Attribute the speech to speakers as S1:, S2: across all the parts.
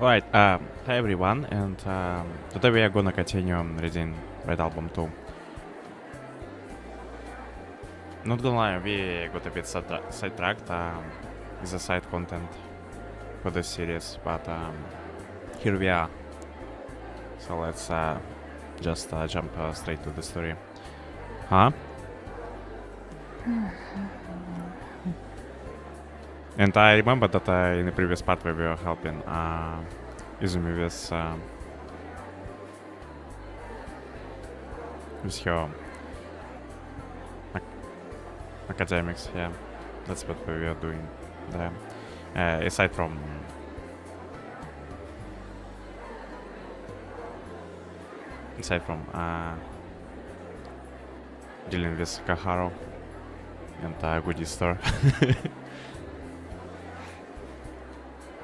S1: Alright, hi everyone, and today we are gonna continue reading Red Album 2. Not gonna lie, we got a bit sidetracked with the side content for this series, but here we are. So let's just jump straight to the story. Huh? And I remember that in the previous part where we were helping Izumi with her academics, yeah, that's what we were doing there. Aside from dealing with Koharu and goodie store.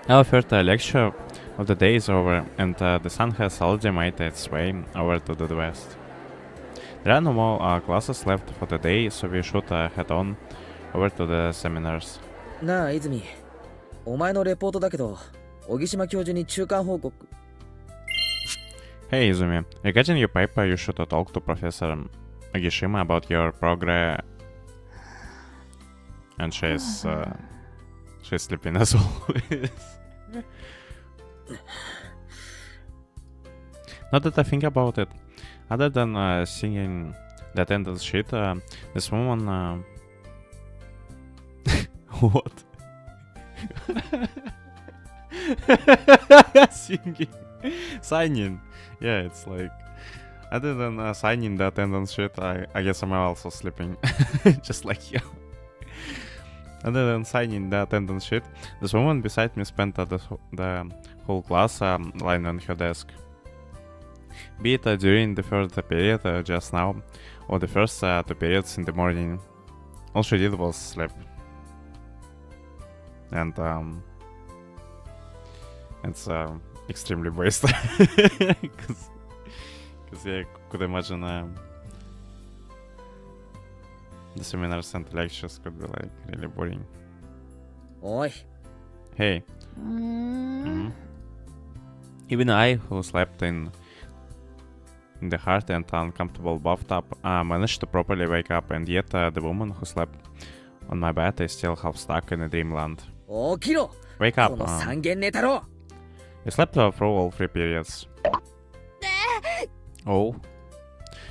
S1: Our first lecture of the day is over, and the sun has already made its way over to the west. There are no more classes left for the day, so we should head on over to the seminars.
S2: なあ、泉。お前のレポートだけど、小木島教授に中間報告。
S1: Hey Izumi, regarding your paper, you should talk to Professor Agishima about your progress. And she's sleeping as always. Not that I think about it. Other than seeing the attendance sheet, this woman... What? Singing. Signing. Yeah, it's like... Other than signing the attendance sheet, I guess I'm also sleeping. Just like you. Other than signing the attendance sheet, this woman beside me spent the whole class lying on her desk. Be it during the first period just now, or the first 2 periods in the morning, all she did was sleep. And it's extremely wasted. Because I could imagine the seminars and lectures could be like really boring.
S2: Oi.
S1: Hey. Even I, who slept in the hard and uncomfortable bathtub, managed to properly wake up, and yet the woman who slept on my bed is still half stuck in a dreamland. Wake up. You slept through all 3 periods. Oh.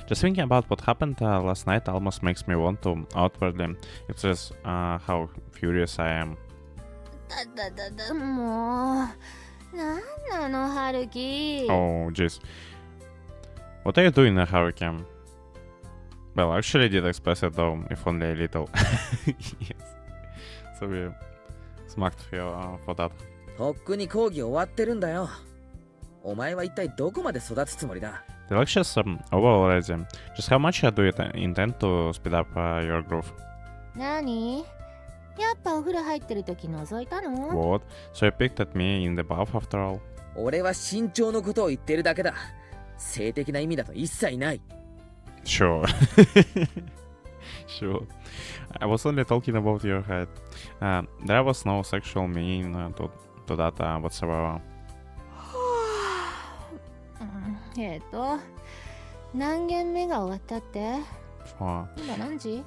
S1: Just thinking about what happened last night almost makes me want to outwardly express how furious I am. Oh, jeez. What are you doing, Haruki? Well, I actually did express it though, if only a little. Yes. So we smacked her for that.
S2: とっくに講義終わってるんだよ。お前は一体どこまで育つつもりだ。
S1: The lecture's over already. Just how much do you intend to speed up your groove?
S3: 何？やっぱお風呂入ってる時覗いたの？
S1: What? So you picked at me in the bath after all?
S2: 俺は身長のことを言ってるだけだ。性的な意味だと一切ない。
S1: Sure. Sure. I was only talking about your head. There was no sexual meaning to that whatsoever.
S3: 何限目が終わったって？
S1: For...
S3: 今何時？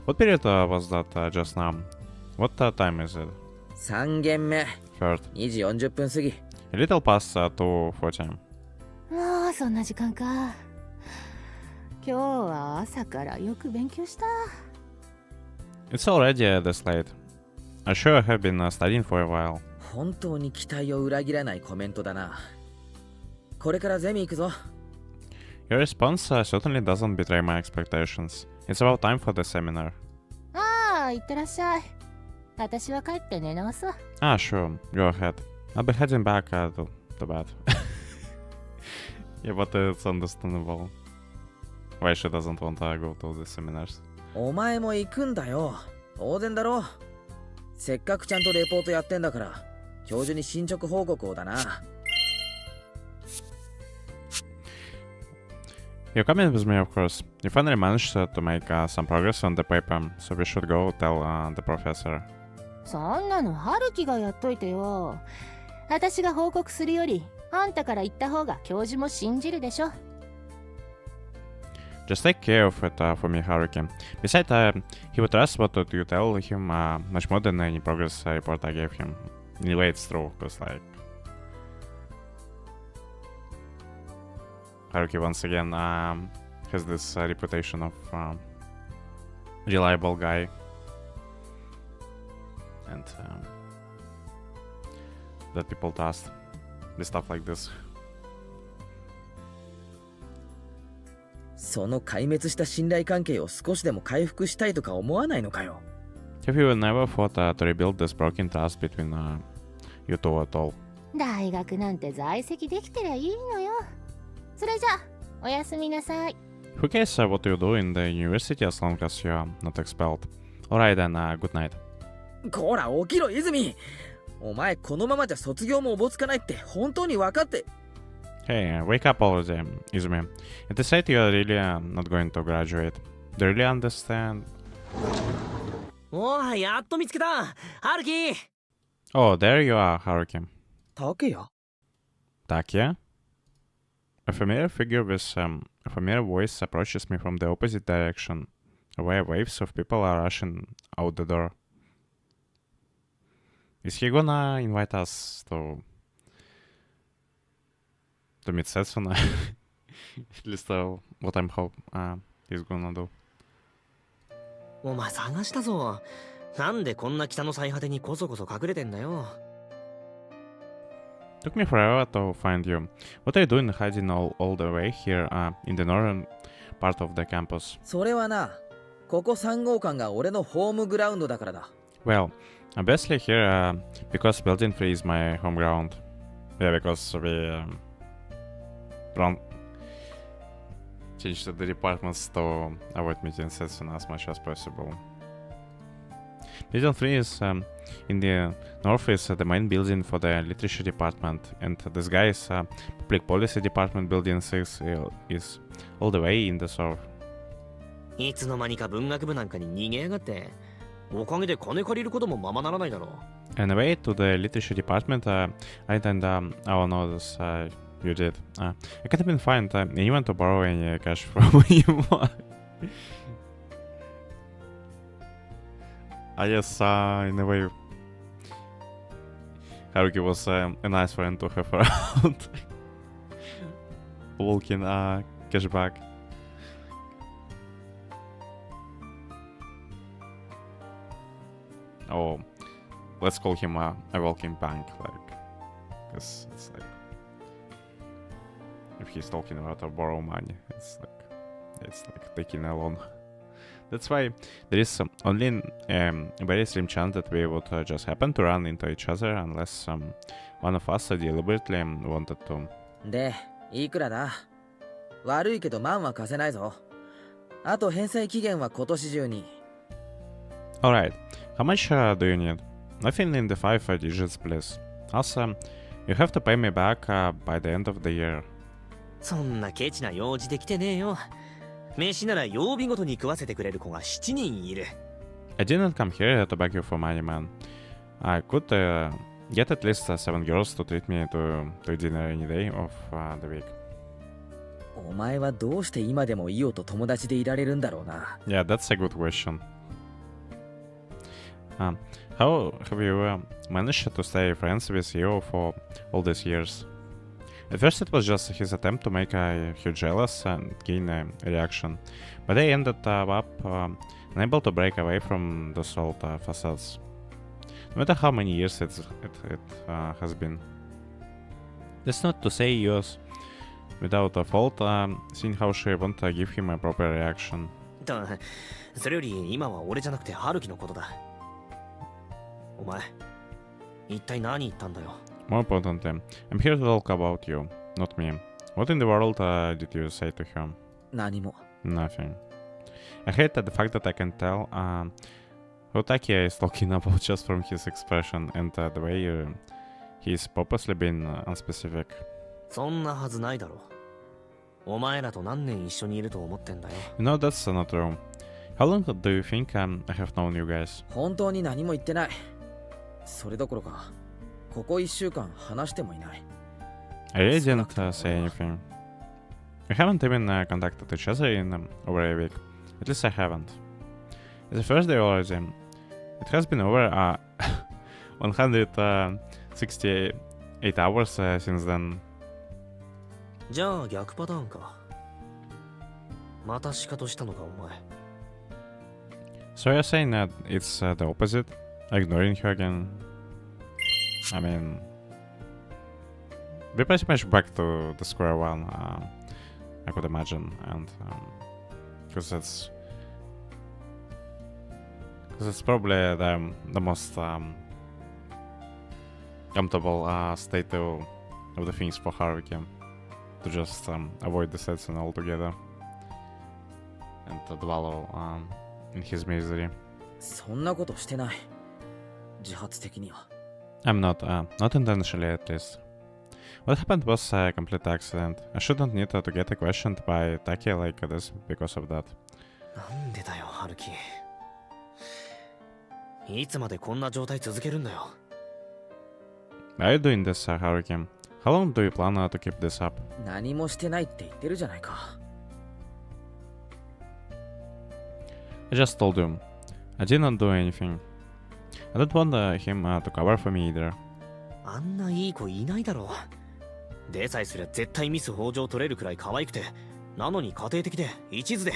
S1: What period was that just now? What time is it?
S2: 3限目。
S1: Third.
S2: 2時40分過ぎ。
S1: A little past 2:40.
S3: もうそんな時間か。今日は朝からよく勉強した。
S1: It's already this late. I sure have been studying for a while.
S2: 本当に期待を裏切らないコメントだな。これからゼミ行くぞ。
S1: Your response certainly doesn't betray my expectations. It's about time for the seminar.
S3: ああ、行ってらっしゃい。私は帰って寝直そう。
S1: Sure. Go ahead. I'll be heading back to bed. Yeah, but it's understandable why she doesn't want to go to the seminars.
S2: お前も行くんだよ。当然だろ。せっかくちゃんとレポートやってんだから、教授に進捗報告をだな。
S1: You're coming with me, of course. You finally managed to make some progress on the paper, so we should go tell the professor.
S3: そんなの春樹がやっといてよ。私が報告するよりあんたから言った方が教授も信じるでしょ。
S1: Just take care of it for me, Haruki. Besides, he would trust what you tell him much more than any progress report I gave him. In a way, it's true, because like Haruki once again has this reputation of reliable guy, and that people trust with stuff like this.
S2: その壊滅した信頼関係を少しでも回復したいとか思わないのかよ。
S1: Have you never thought to rebuild this broken trust between you two at all?
S3: 大学なんて在籍できてりゃいいのよ。それじゃおやすみなさい。
S1: Who cares what you do in the university as long as you're not expelled? Alright then, good night.
S2: こら起きろ泉。お前このままじゃ卒業もおぼつかないって本当に分かって。
S1: Hey, wake up already, Izumi. It is right you're really not going to graduate. Do you really understand?
S4: おー、やっと見つけたハルキ。
S1: Oh, there you are, Haruki.
S2: 竹谷
S1: Takia? A familiar figure with a familiar voice approaches me from the opposite direction, where waves of people are rushing out the door. Is he gonna invite us to meet Setsuna? At least what I'm hope he's gonna do.
S4: お前探したぞ。なんでこんな北の最果てにこそこそ隠れてんだよ。
S1: Took me forever to find you. What are you doing hiding all the way here in the northern part of the campus?
S2: それはな、ここ3号館が俺のホームグラウンドだからだ。
S1: Well, I'm basically here because Building 3 is my home ground. Yeah, because we changed the departments to avoid meeting Setsuna as much as possible. Building 3 is in the north is the main building for the literature department, and this guy's public policy department building 6 is all the way in the south.
S4: いつの間にか文学部なんかに逃げやがって。おかげで金借りることもままならないだろ。
S1: Anyway, to the literature department, I didn't notice you did. I can't even find anyone to borrow any cash from anymore. I guess, in a way, Haruki was a nice friend to have around. Walking cash back. Oh, let's call him a walking bank, like, because it's like, if he's talking about to borrow money, it's like taking a loan. That's why there is only a very slim chance that we would just happen to run into each other unless one of us deliberately wanted to.
S2: で、いくらだ？悪いけど万は貸せないぞ。あと返済期限は今年中に。
S1: Alright, how much do you need? Nothing in the 5 digits, please. Also, you have to pay me back by the end of the year.
S4: そんなケチな用事できてねえよ。飯なら曜日ごとに食わせてくれる子が7人いる。
S1: I didn't come here to beg you for money, man. I could get at least 7 girls to treat me to dinner any day of the week.
S2: お前はどうして今でもイオと友達でいられるんだろうな。
S1: Yeah, that's a good question. How have you managed to stay friends with you for all these years? At first it was just his attempt to make you jealous and gain a reaction, but I ended up unable to break away from those old facades. No matter how many years it has been. That's not to say yours without a fault, seeing how she won't give him a proper reaction.
S4: それより今は俺じゃなくて春樹のことだ。お前、一体何言ったんだよ。
S1: More importantly, I'm here to talk about you, not me. What in the world did you say to him?
S2: 何も。
S1: Nothing. I hate the fact that I can tell who Takia is talking about just from his expression and the way he's purposely been unspecific.
S4: そんなはずないだろ。お前らと何年一緒にいると思ってんだよ。
S1: You know, that's not true. How long do you think I have known you guys?
S2: 本当に何も言ってない。それどころか、ここ1週間話してもいない。
S1: I really didn't say anything. We haven't even contacted each other in over a week. At least I haven't. It's the first day already. It has been over 168 hours since then.
S4: じゃあ逆パターンか。またシカトしたのかお前。
S1: So you're saying that it's the opposite? Ignoring her again? I mean... We're pretty much back to the square one, I could imagine, and... Because it's probably the most comfortable state of the things for Haruki. To just avoid the Setsuna altogether. And to dwell in his misery.
S2: そんなことしてない。自発的には。
S1: I'm not intentionally at least. What happened was a complete accident. I shouldn't need to get questioned by Taki like this because of that.
S4: なんでだよハルキ。いつまでこんな状態続けるんだよ。
S1: Are you doing this, Haruki? How long do you plan to keep this up?
S2: 何もしてないって言ってるじゃないか。
S1: I just told you. I did not do anything. I don't want him to cover for me either.
S4: あんないい子いないだろう。でさえすりゃ絶対ミス法上取れるくらい可愛くて、なのに家庭的で一途で。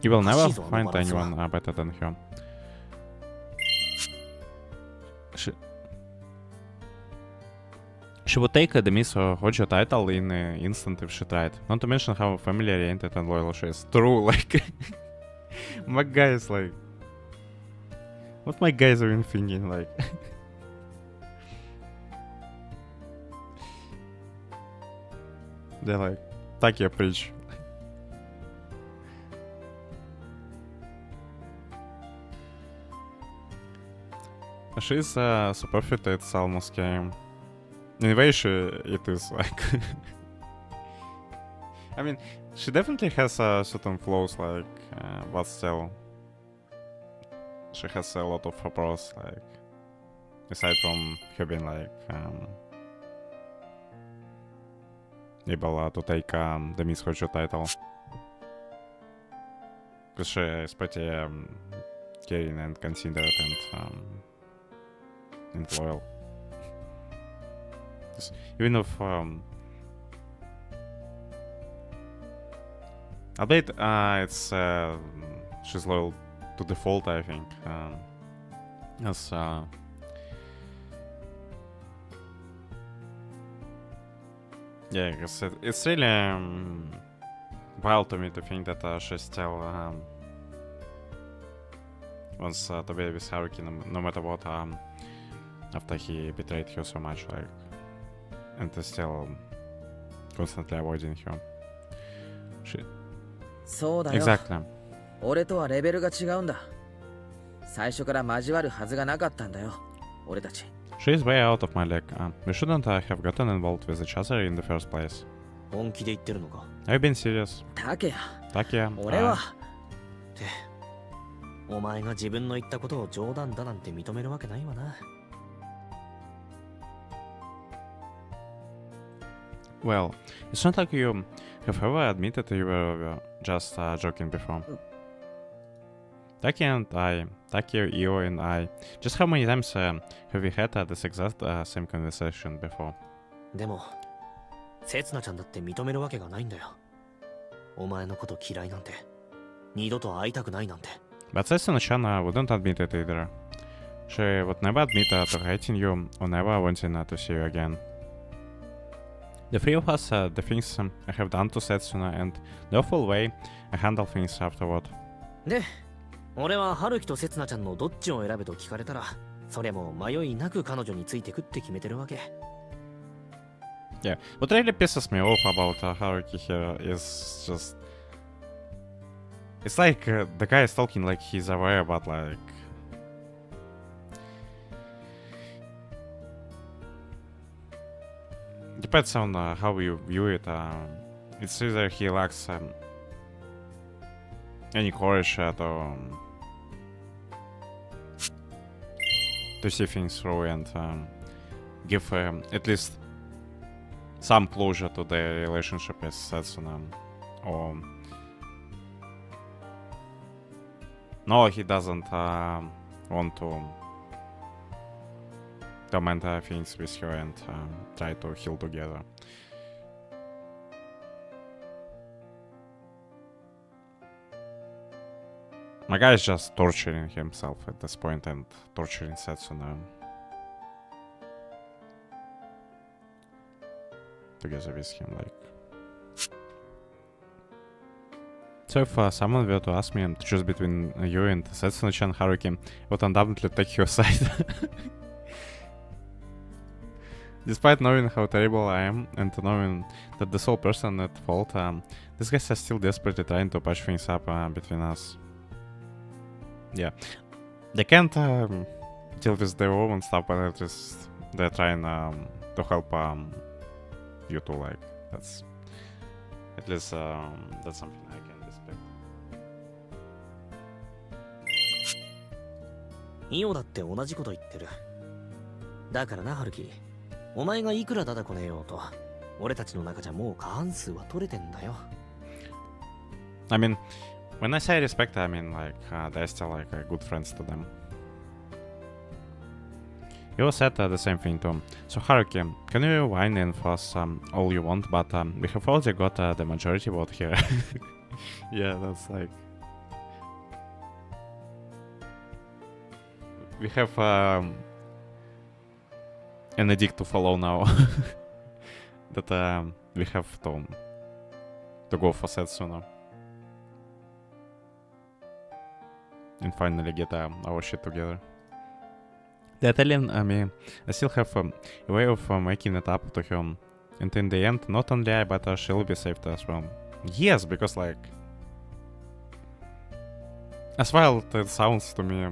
S1: You will never find anyone better than her. She would take the Miss Hojo title in an instant if she tried. Not to mention how family-oriented and loyal she is. True, like... my guy is like... What my guys are even thinking, like... They're like, Takia, preach. She's super fit, it's almost game. In a way, it is like... I mean, she definitely has certain flaws, like, but still... She has a lot of pros, like... Aside from her being, like, able to take the Miss Hojo title. Because she is pretty caring and considerate and loyal. Even if I bet it's she's loyal to default, I think. As yeah, because it's really wild to me to think that she still wants to be with Haruki no matter what. After he betrayed her so much, like, and is still constantly avoiding her. She...
S2: そうだよ。
S1: Exactly.
S2: 俺とはレベルが違うんだ。最初から交わるはずがなかったんだよ。俺たち。
S1: She is way out of my league. We shouldn't have gotten involved with each other in the first place.
S4: 本気で言ってるのか。
S1: I've been serious.
S2: タケヤ。
S1: Takia.
S2: 俺は。
S4: ってお前が自分の言ったことを冗談だなんて認めるわけないわな。
S1: Well, it's not like you have ever admitted you were just joking before. Taki and I, Taki, Io and I, just how many times have we had this exact same conversation before?
S4: でも、せつなちゃんだって認めるわけがないんだよ。お前のこと嫌いなんて、二度と会いたくないなんて。
S1: But Setsuna-chan wouldn't admit it either. She would never admit to hating you or never wanting to see you again. The three of us, the things I have done to Setsuna and the awful way I handle things afterward.
S4: で、俺は春樹とせつなちゃんのどっちを選べと聞かれたら、それも迷いなく彼女についてくって決めてるわけ。
S1: Yeah, what really pisses me off about Haruki here is just... It's like the guy is talking like he's aware, but like... Depends on how you view it. It's either he lacks any courage to see things through and give at least some closure to the relationship with Setsuna. Or no, he doesn't want to torment things with her and try to heal together. My guy is just torturing himself at this point and torturing Setsuna. Together with him, like. So if someone were to ask me to choose between you and Setsuna-chan Haruki, I would undoubtedly take your side. Despite knowing how terrible I am and knowing that the sole person at fault, these guys are still desperately trying to patch things up between us. Yeah, they can't deal with their own stuff, but at least they're trying to help you two. Like that's at least that's something I can respect.
S4: イオだって同じこと言ってる。だからな、ハルキ。お前がいくらだだこねようと、俺たちの中じゃもう過半数は取れてんだよ。
S1: I mean, when I say respect, I mean like they're still like good friends to them. You said the same thing too. So Haruki, can you whine in for us all you want, but we have already got the majority vote here. Yeah, that's like... We have an edict to follow now. That we have to go for Setsuna. And finally get our shit together. They're telling me I still have a way of making it up to him. And in the end, not only I, but she'll be saved as well. Yes, because like... As wild it sounds to me,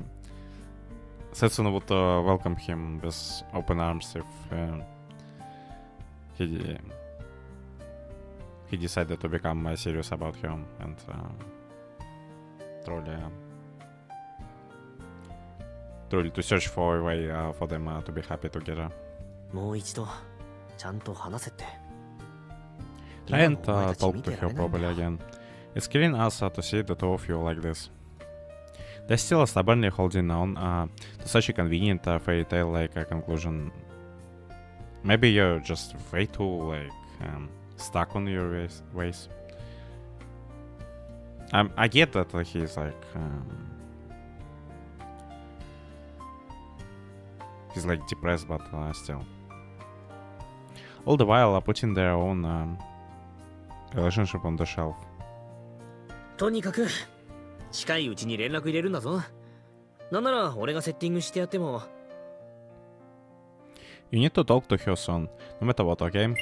S1: Setsuna would welcome him with open arms if he decided to become serious about him and truly to search for a way for them to be happy together.
S4: もう一度ちゃんと話せって。
S1: Try and talk to her properly again. It's killing us to see the two of you like this. They're still stubbornly holding on to such a convenient fairy tale like conclusion. Maybe you're just way too like stuck on your ways. I get that he's like he's like depressed, but still. All the while putting their own relationship on the shelf.
S4: とにかく近いうちに連絡入れるんだぞ。なんなら俺がセッティングしてやっても。
S1: You need to talk to her soon, no matter what, okay?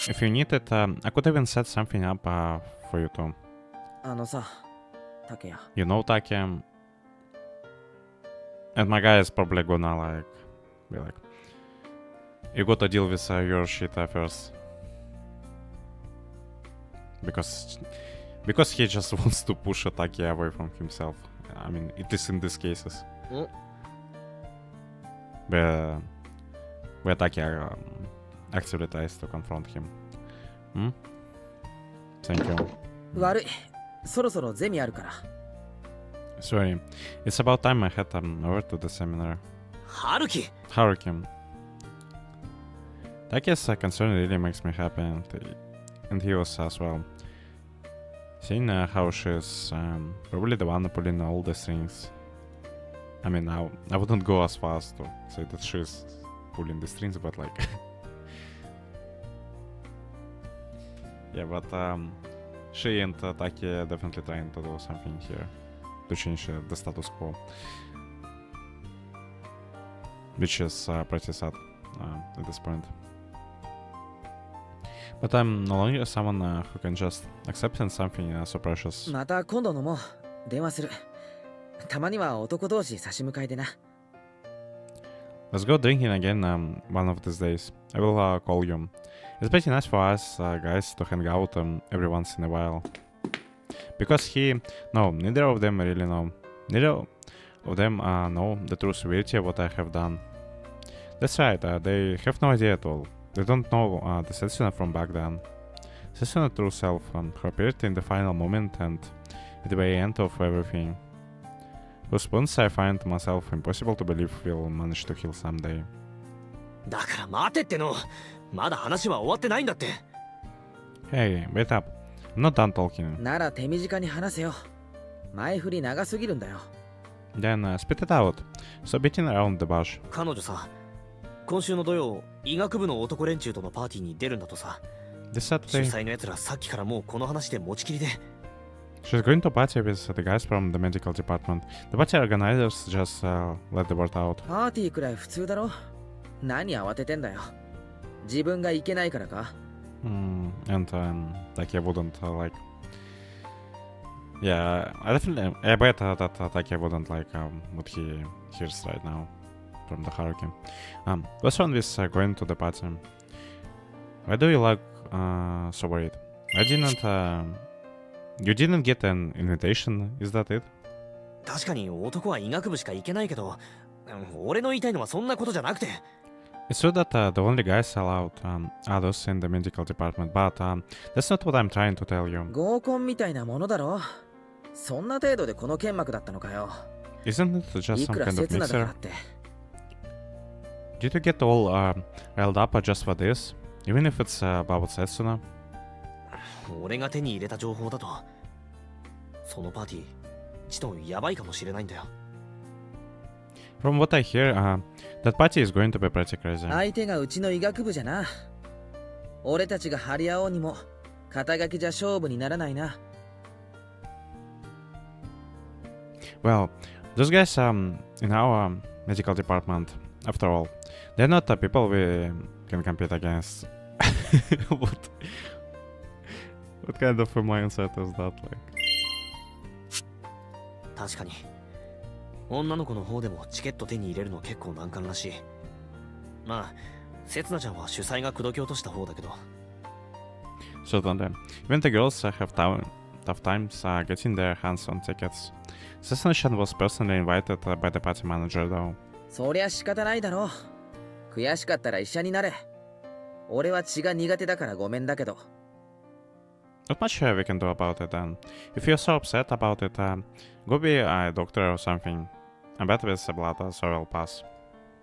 S1: If you need it, I could even set something up for you too.
S2: あのさ、タケヤ。
S1: You know, Taki, and my guy is probably gonna like be like, you gotta deal with your shit first. Because he just wants to push Taki away from himself. I mean, at least in these cases. Where Taki actually tries to confront him. Thank you.
S2: 悪い。そろそろゼミあるから。
S1: Sorry, it's about time I head over to the seminar.
S4: ハルキ
S1: Haruki. Taki's concern really makes me happy, and he was as well. Seeing how she's probably the one pulling all the strings. I mean, I wouldn't go as far as to say that she's pulling the strings, but like... yeah, but she and Taki are definitely trying to do something here to change the status quo. Which is pretty sad at this point. But I'm no longer someone who can just accept something so precious.
S2: また今度飲もう。電話する。たまには男同士差し向かいでな。
S1: Let's go drinking again one of these days. I will call you. It's pretty nice for us guys to hang out every once in a while. Because neither of them really know. Neither of them know the true severity of what I have done. That's right, they have no idea at all. They don't know the Setsuna from back then. Setsuna true self, who appeared in the final moment and at the very end of everything. Whose wounds I find myself impossible to believe will manage to heal someday.
S4: だから待てっての。まだ話は終わってないんだって。
S1: Hey, wait up. I'm not done talking.
S2: なら手短に話せよ。前振り長すぎるんだよ。
S1: Then spit it out. Stop beating around the bush.
S4: 彼女さ、今週の土曜、医学部の男連中とのパーティーに出るんだとさ。
S1: This
S4: 主
S1: Saturday,
S4: 催の奴らさっきからもうこの話で持ちきりで。
S1: she's going to party with the guys from the medical department. The party organizers just let the word out.
S2: パーティーくらい普通だろ。何慌ててんだよ。自分がいけないからか。
S1: And like I wouldn't yeah, I definitely I bet that like I wouldn't like what he hears right now from the Haruki. What's wrong with going to the party? Why do you look so worried? You didn't get an invitation, is that it?
S4: 確かに男は医学部しか行けないけど、俺の言いたいのはそんなことじゃなくて。
S1: It's true that the only guys allowed others in the medical department, but that's not what I'm trying to tell you.
S2: 合コンみたいなものだろ。そんな程度でこの剣幕だったのかよ。
S1: Isn't it just
S2: い
S1: some
S2: くら
S1: kind of
S2: 刹那だから
S1: mixer?
S2: って。
S1: Did you get all riled up just for this? Even if it's about Setsuna?
S4: 俺が手に入れた情報だと、そのパーティー、ちとやばいかもしれないんだよ。
S1: From what I hear, that party is going to be pretty crazy.
S2: 相手がうちの医学部じゃな。俺たちが張り合おうにも肩書きじゃ勝負にならないな。
S1: Well, those guys in our medical department, after all, they're not the people we can compete against. What kind of a mindset is that like?
S4: 確かに。女の子の方でもチケット手に入れるの結構難関らしい。まあ、せつなちゃんは主催が口説き落とした方だけど。
S1: Certainly. Even the girls have tough times getting their hands on tickets. Setsuna-chan was personally invited by the party manager though.
S2: そりゃ仕方ないだろ。悔しかったら医者になれ。俺は血が苦手だからごめんだけど。
S1: Not much we can do about it then. If you're so upset about it, go be a doctor or something. I bet with the blood, so I'll pass.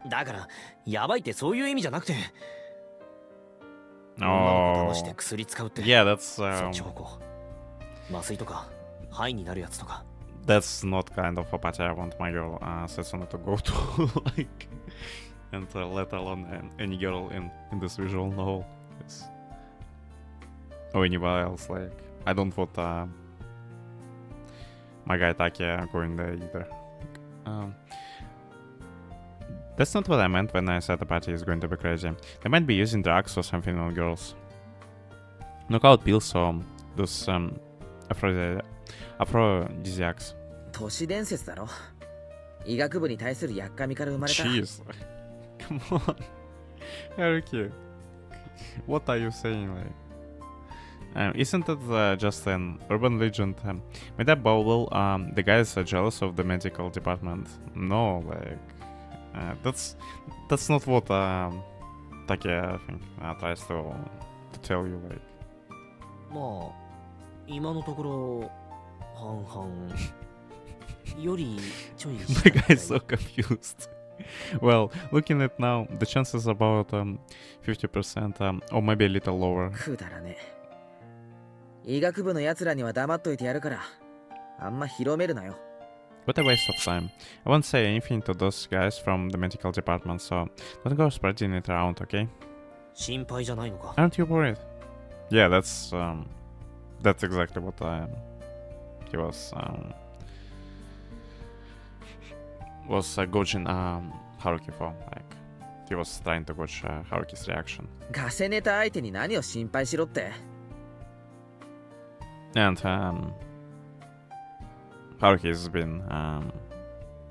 S4: だから、やばいってそういう意味じゃなくて。女の子騙して薬使うって。
S1: Yeah, that's
S4: そっち方向。麻酔とか、肺になるやつとか。
S1: that's not kind of a party I want my girl Setsuna to go to, like, and let alone any girl in this visual novel. Yes. Or anybody else, like, I don't want my guy Taki going there either. That's not what I meant when I said the party is going to be crazy. They might be using drugs or something on girls. Knockout pills or those aphrodisiacs.
S2: 都市伝説だろ。医学部に対するやっかみから生まれた。
S1: Jeez. Come on. Haruki. What are you saying, like? Isn't it just an urban legend? Made up Bowell, the guys are jealous of the medical department. No, like, that's not what Taki, I think, tries to tell you, like.
S4: まあ、今のところ、半々よりちょい。
S1: My guy's so confused. Well, looking at now, the chances are about 50%, or maybe a little lower.
S2: くだらね。医学部の奴らには黙っといてやるから、あんま広めるなよ。
S1: What a waste of time. I won't say anything to those guys from the medical department, so don't go spreading it around, okay?
S4: 心配じゃないのか。
S1: Aren't you worried? Yeah, that's exactly what he was gauging Haruki for. Like, he was trying to gauge Haruki's reaction.
S2: ガセネタ相手に何を心配しろって。
S1: And Haruki's been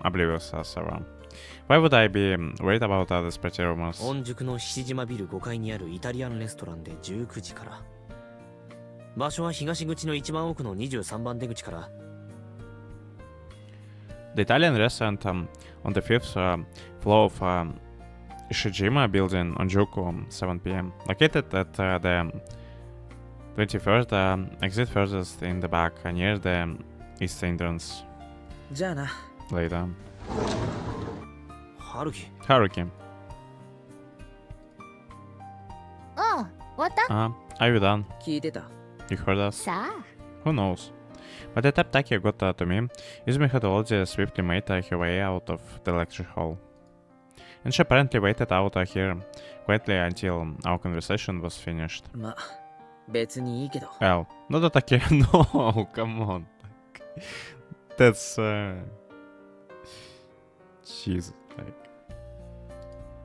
S1: oblivious so why would I be worried about this petty rumors?
S4: 御宿の菱島ビル5階にあるイタリアンレストランで19時から。場所は東口の一番奥の23番出口から。
S1: The Italian restaurant on the fifth floor of Ishijima building on Juku, 7 p.m. Located at the 23rd exit furthest in the back near the east entrance.
S2: じゃあな。
S1: Later.
S4: 春樹、
S1: Haruki.
S3: ああ、終わった
S1: Are you done?
S2: 聞いてた。
S1: You heard us?
S3: さあ、
S1: Who knows? By the time Taki got to me, Izumi had already swiftly made her way out of the lecture hall. And she apparently waited out here quietly until our conversation was finished.
S2: ま、別にいいけど。
S1: Well, not that Taki. No, come on. That's Jeez. Like,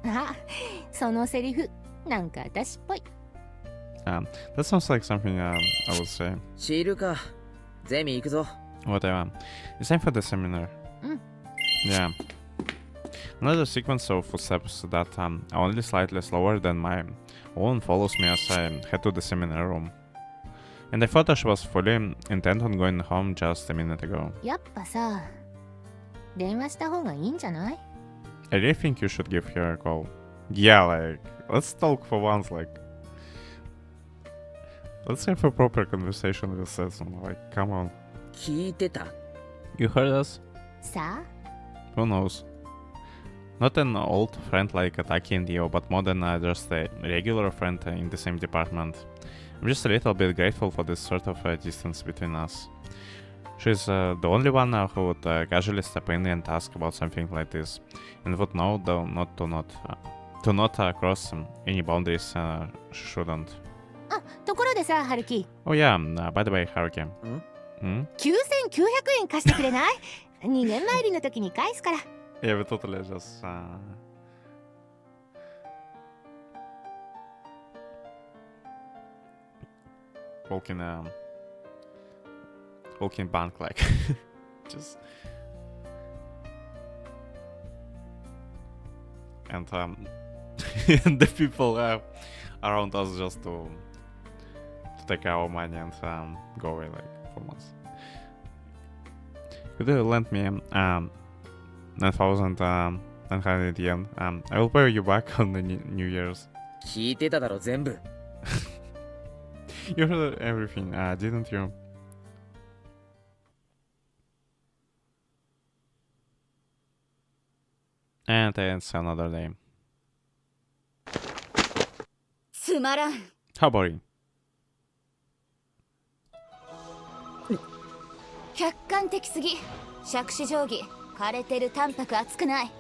S3: あ、そのセリフ、なんか私っぽい。
S1: that sounds like something I would say.
S2: 知るか。ゼミ行くぞ。
S1: Whatever. It's time for the seminar. Yeah. Another sequence of footsteps that are only slightly slower than my own follows me as I head to the seminar room. And I thought she was fully intent on going home just a minute ago.
S3: やっぱさ、電話した方がいいんじゃない？
S1: I really think you should give her a call. Yeah, like, let's talk for once, like... Let's have a proper conversation with Setsun, like, come on.
S2: 聞いてた。
S1: You heard us?
S3: さ
S1: Who knows? Not an old friend like Taki and Dio, but more than just a regular friend in the same department. I'm just a little bit grateful for this sort of distance between us. She's the only one who would casually step in and ask about something like this, and would know though not to not cross any boundaries she shouldn't.
S3: あ、ところでさ、春樹、
S1: Oh yeah, by the way, Haruki.
S3: 9900円貸してくれない？ 2年参りの時に返すから。
S1: Yeah, we totally just walking bank like just and and the people around us just to take our money and go away like for months. Could you lend me 9,900 yen? I will pay you back on the New Year's.
S2: 聞いてただろ、全部。
S1: You heard everything, didn't you? And it's another day.
S3: つまらん。
S1: How boring.
S3: 客観的すぎ。杓子定規、枯れてる淡白熱くない。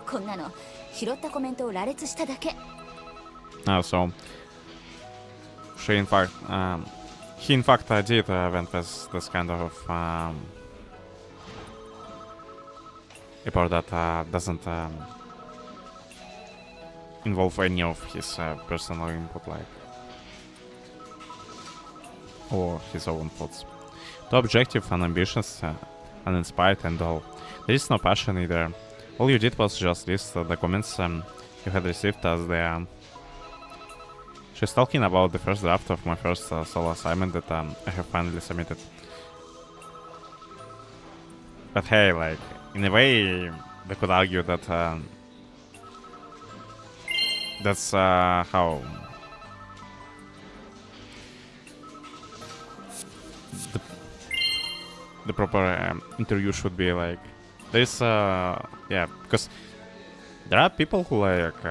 S3: こんなの拾ったコメントを羅列しただけ。
S1: So he in fact did went with this kind of report that doesn't involve any of his personal input, like, or his own thoughts. Too objective, unambitious, uninspired, and all. There is no passion either. All you did was just list the comments you had received as the. She's talking about the first draft of my first solo assignment that I have finally submitted. But hey, like, in a way, they could argue that that's how the proper interview should be. Like, there's yeah, because there are people who like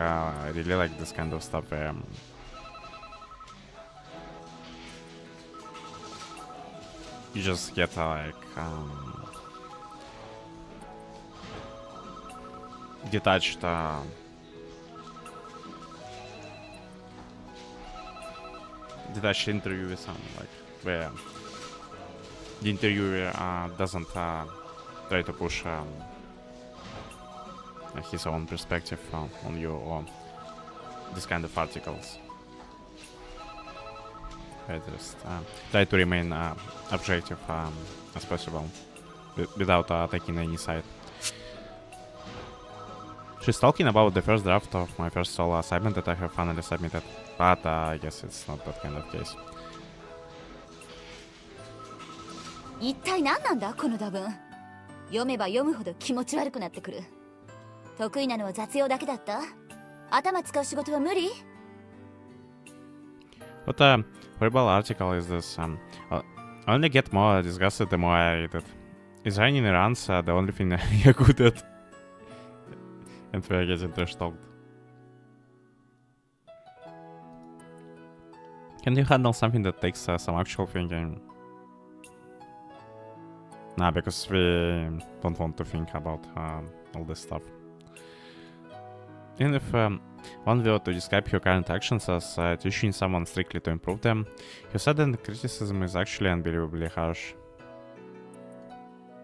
S1: really like this kind of stuff. You just get like detached detached interview with someone, like, where the interviewer doesn't try to push his own perspective on you or this kind of articles. I just try to remain objective as possible without taking any side. She's talking about the first draft of my first solo assignment that I have finally submitted, but I guess it's not that kind of case.
S3: 一体何なんだこの打文。読めば読むほど気持ち悪くなってくる。得意なのは雑用だけだった？頭使う仕事は無理？
S1: What a horrible article is this? I only get more disgusted the more I read it. Is running runs the only thing you're good at? And we're getting trash talked. Can you handle something that takes some actual thinking? Nah, because we don't want to think about all this stuff. Even if one were to describe your current actions as teaching someone strictly to improve them, your sudden criticism is actually unbelievably harsh.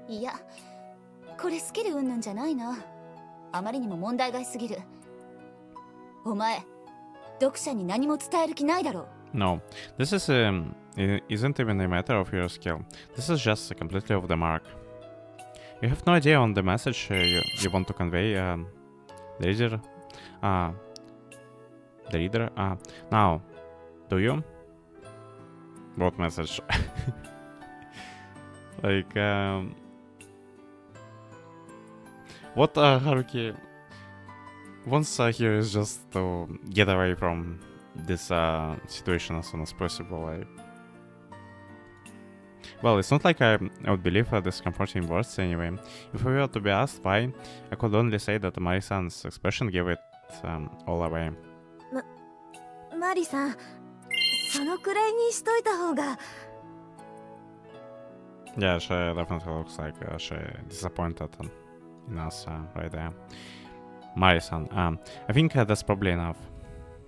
S3: いや、これスキル云々じゃないな。あまりにも問題外すぎる。お前、読者に何も伝える気ないだろう。
S1: No, this is isn't even a matter of your skill. This is just completely off the mark. You have no idea on the message you want to convey. The reader. Now, do you? What message? Like, what Haruki wants here is just to get away from this situation as soon as possible. Like, well, it's not like I would believe this comforting words anyway. If we were to be asked why, I could only say that Mari-san's expression gave it all away.
S5: マリさん、そのくらいにしといた方が。
S1: Yeah, she definitely looks like she disappointed in us right there. Mari-san, I think that's probably enough.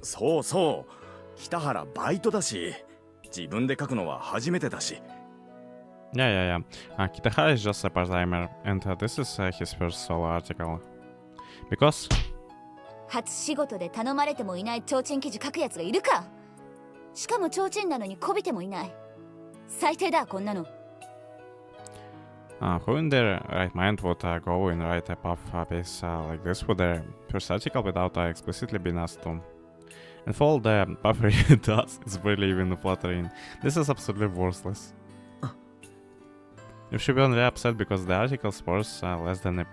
S6: そうそう、北原バイトだし、自分で書くのは初めてだし。
S1: Yeah. Kitahara is just a part-timer, and this is his first solo article. Because...
S3: 初仕事で頼まれてもいない提灯記事書くやつがいるか。しかも提灯なのにこびてもいない。最低だ、こんなの。
S1: Who in their right mind would go and write a puff piece like this for their first article without explicitly being asked to? And for all the puffery it does, it's barely even flattering. This is absolutely worthless. If she were only upset because the article scores less than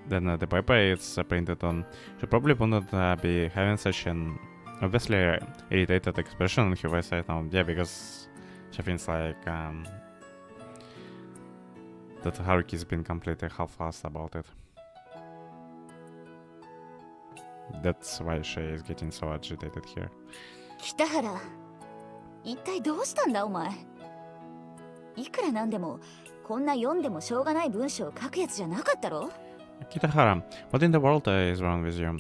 S1: the paper it's printed on, she probably wouldn't be having such an obviously irritated expression on her face right now. Yeah, because she thinks like that Haruki's been completely half-assed about it. That's why she is getting so agitated here.
S3: 北原、一体どうしたんだお前。いくらなんでもこんな読んでもしょうがない文章を書くやつじゃなかったろ。
S1: Kitahara, what in the world is wrong with you?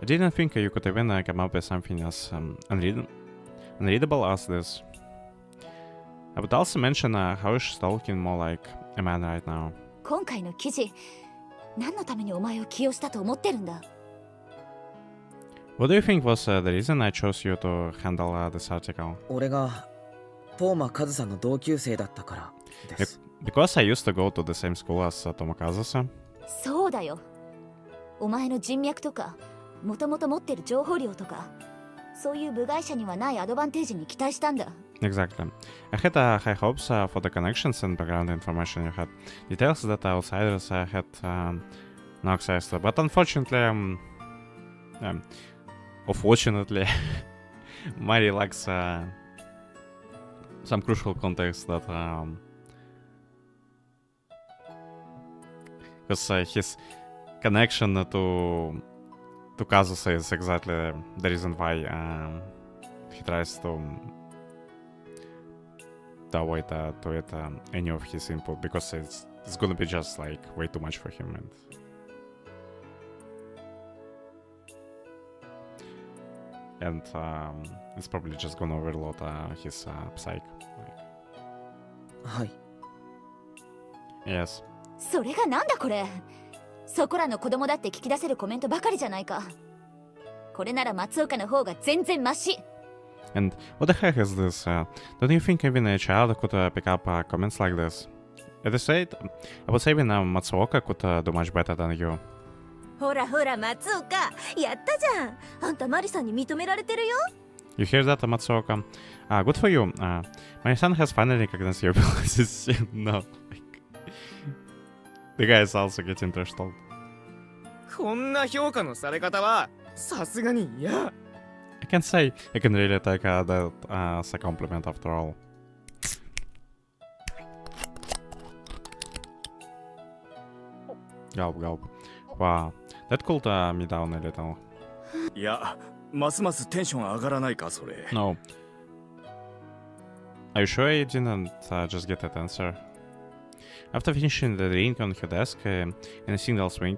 S1: I didn't think you could even come up with something as unreadable as this. I would also mention how she's talking more like a man right now.
S3: 今回の記事、何のためにお前を起用したと思ってるんだ。
S1: What do you think was the reason I chose you to handle this article?
S2: 俺がトーマカズさんの同級生だったからです。
S1: Because I used to go to the same school as Tomakazu-san?
S3: そうだよ。お前の人脈とか、もともと持ってる情報量とか、そういう部外者にはないアドバンテージに期待したんだ。
S1: Exactly. I had high hopes for the connections and background information you had. Details that outsiders had no access to. But unfortunately, fortunately, Mari lacks some crucial context that... because his connection to Kazusa is exactly the reason why he tries to avoid to it any of his input, because it's gonna be just like way too much for him, and it's probably just gonna overload his psyche.
S2: はい。
S1: Yes.
S3: それがなんだこれ。そこらの子供だって聞き出せるコメントばかりじゃないか。これなら松岡の方が全然マシ。
S1: And what the heck is this? Don't you think even a child could pick up comments like this? At this rate, I would say even Matsuoka could do much better than you.
S5: ほらほら松岡、やったじゃん。あんたマリさんに認められてるよ。
S1: You hear that, Matsuoka? Good for you. My son has finally recognized your abilities. No. The guy is also getting trash talked.
S7: こんな評価のされ方はさすがに嫌。
S1: I can say I can really take that as a compliment after all. Gulp, gulp. Wow, that cooled me down a little.
S6: いや、ますますテンション上がらないかそれ。
S1: No. Are you sure you didn't just get that answer? After finishing the drink on her desk in a single swing,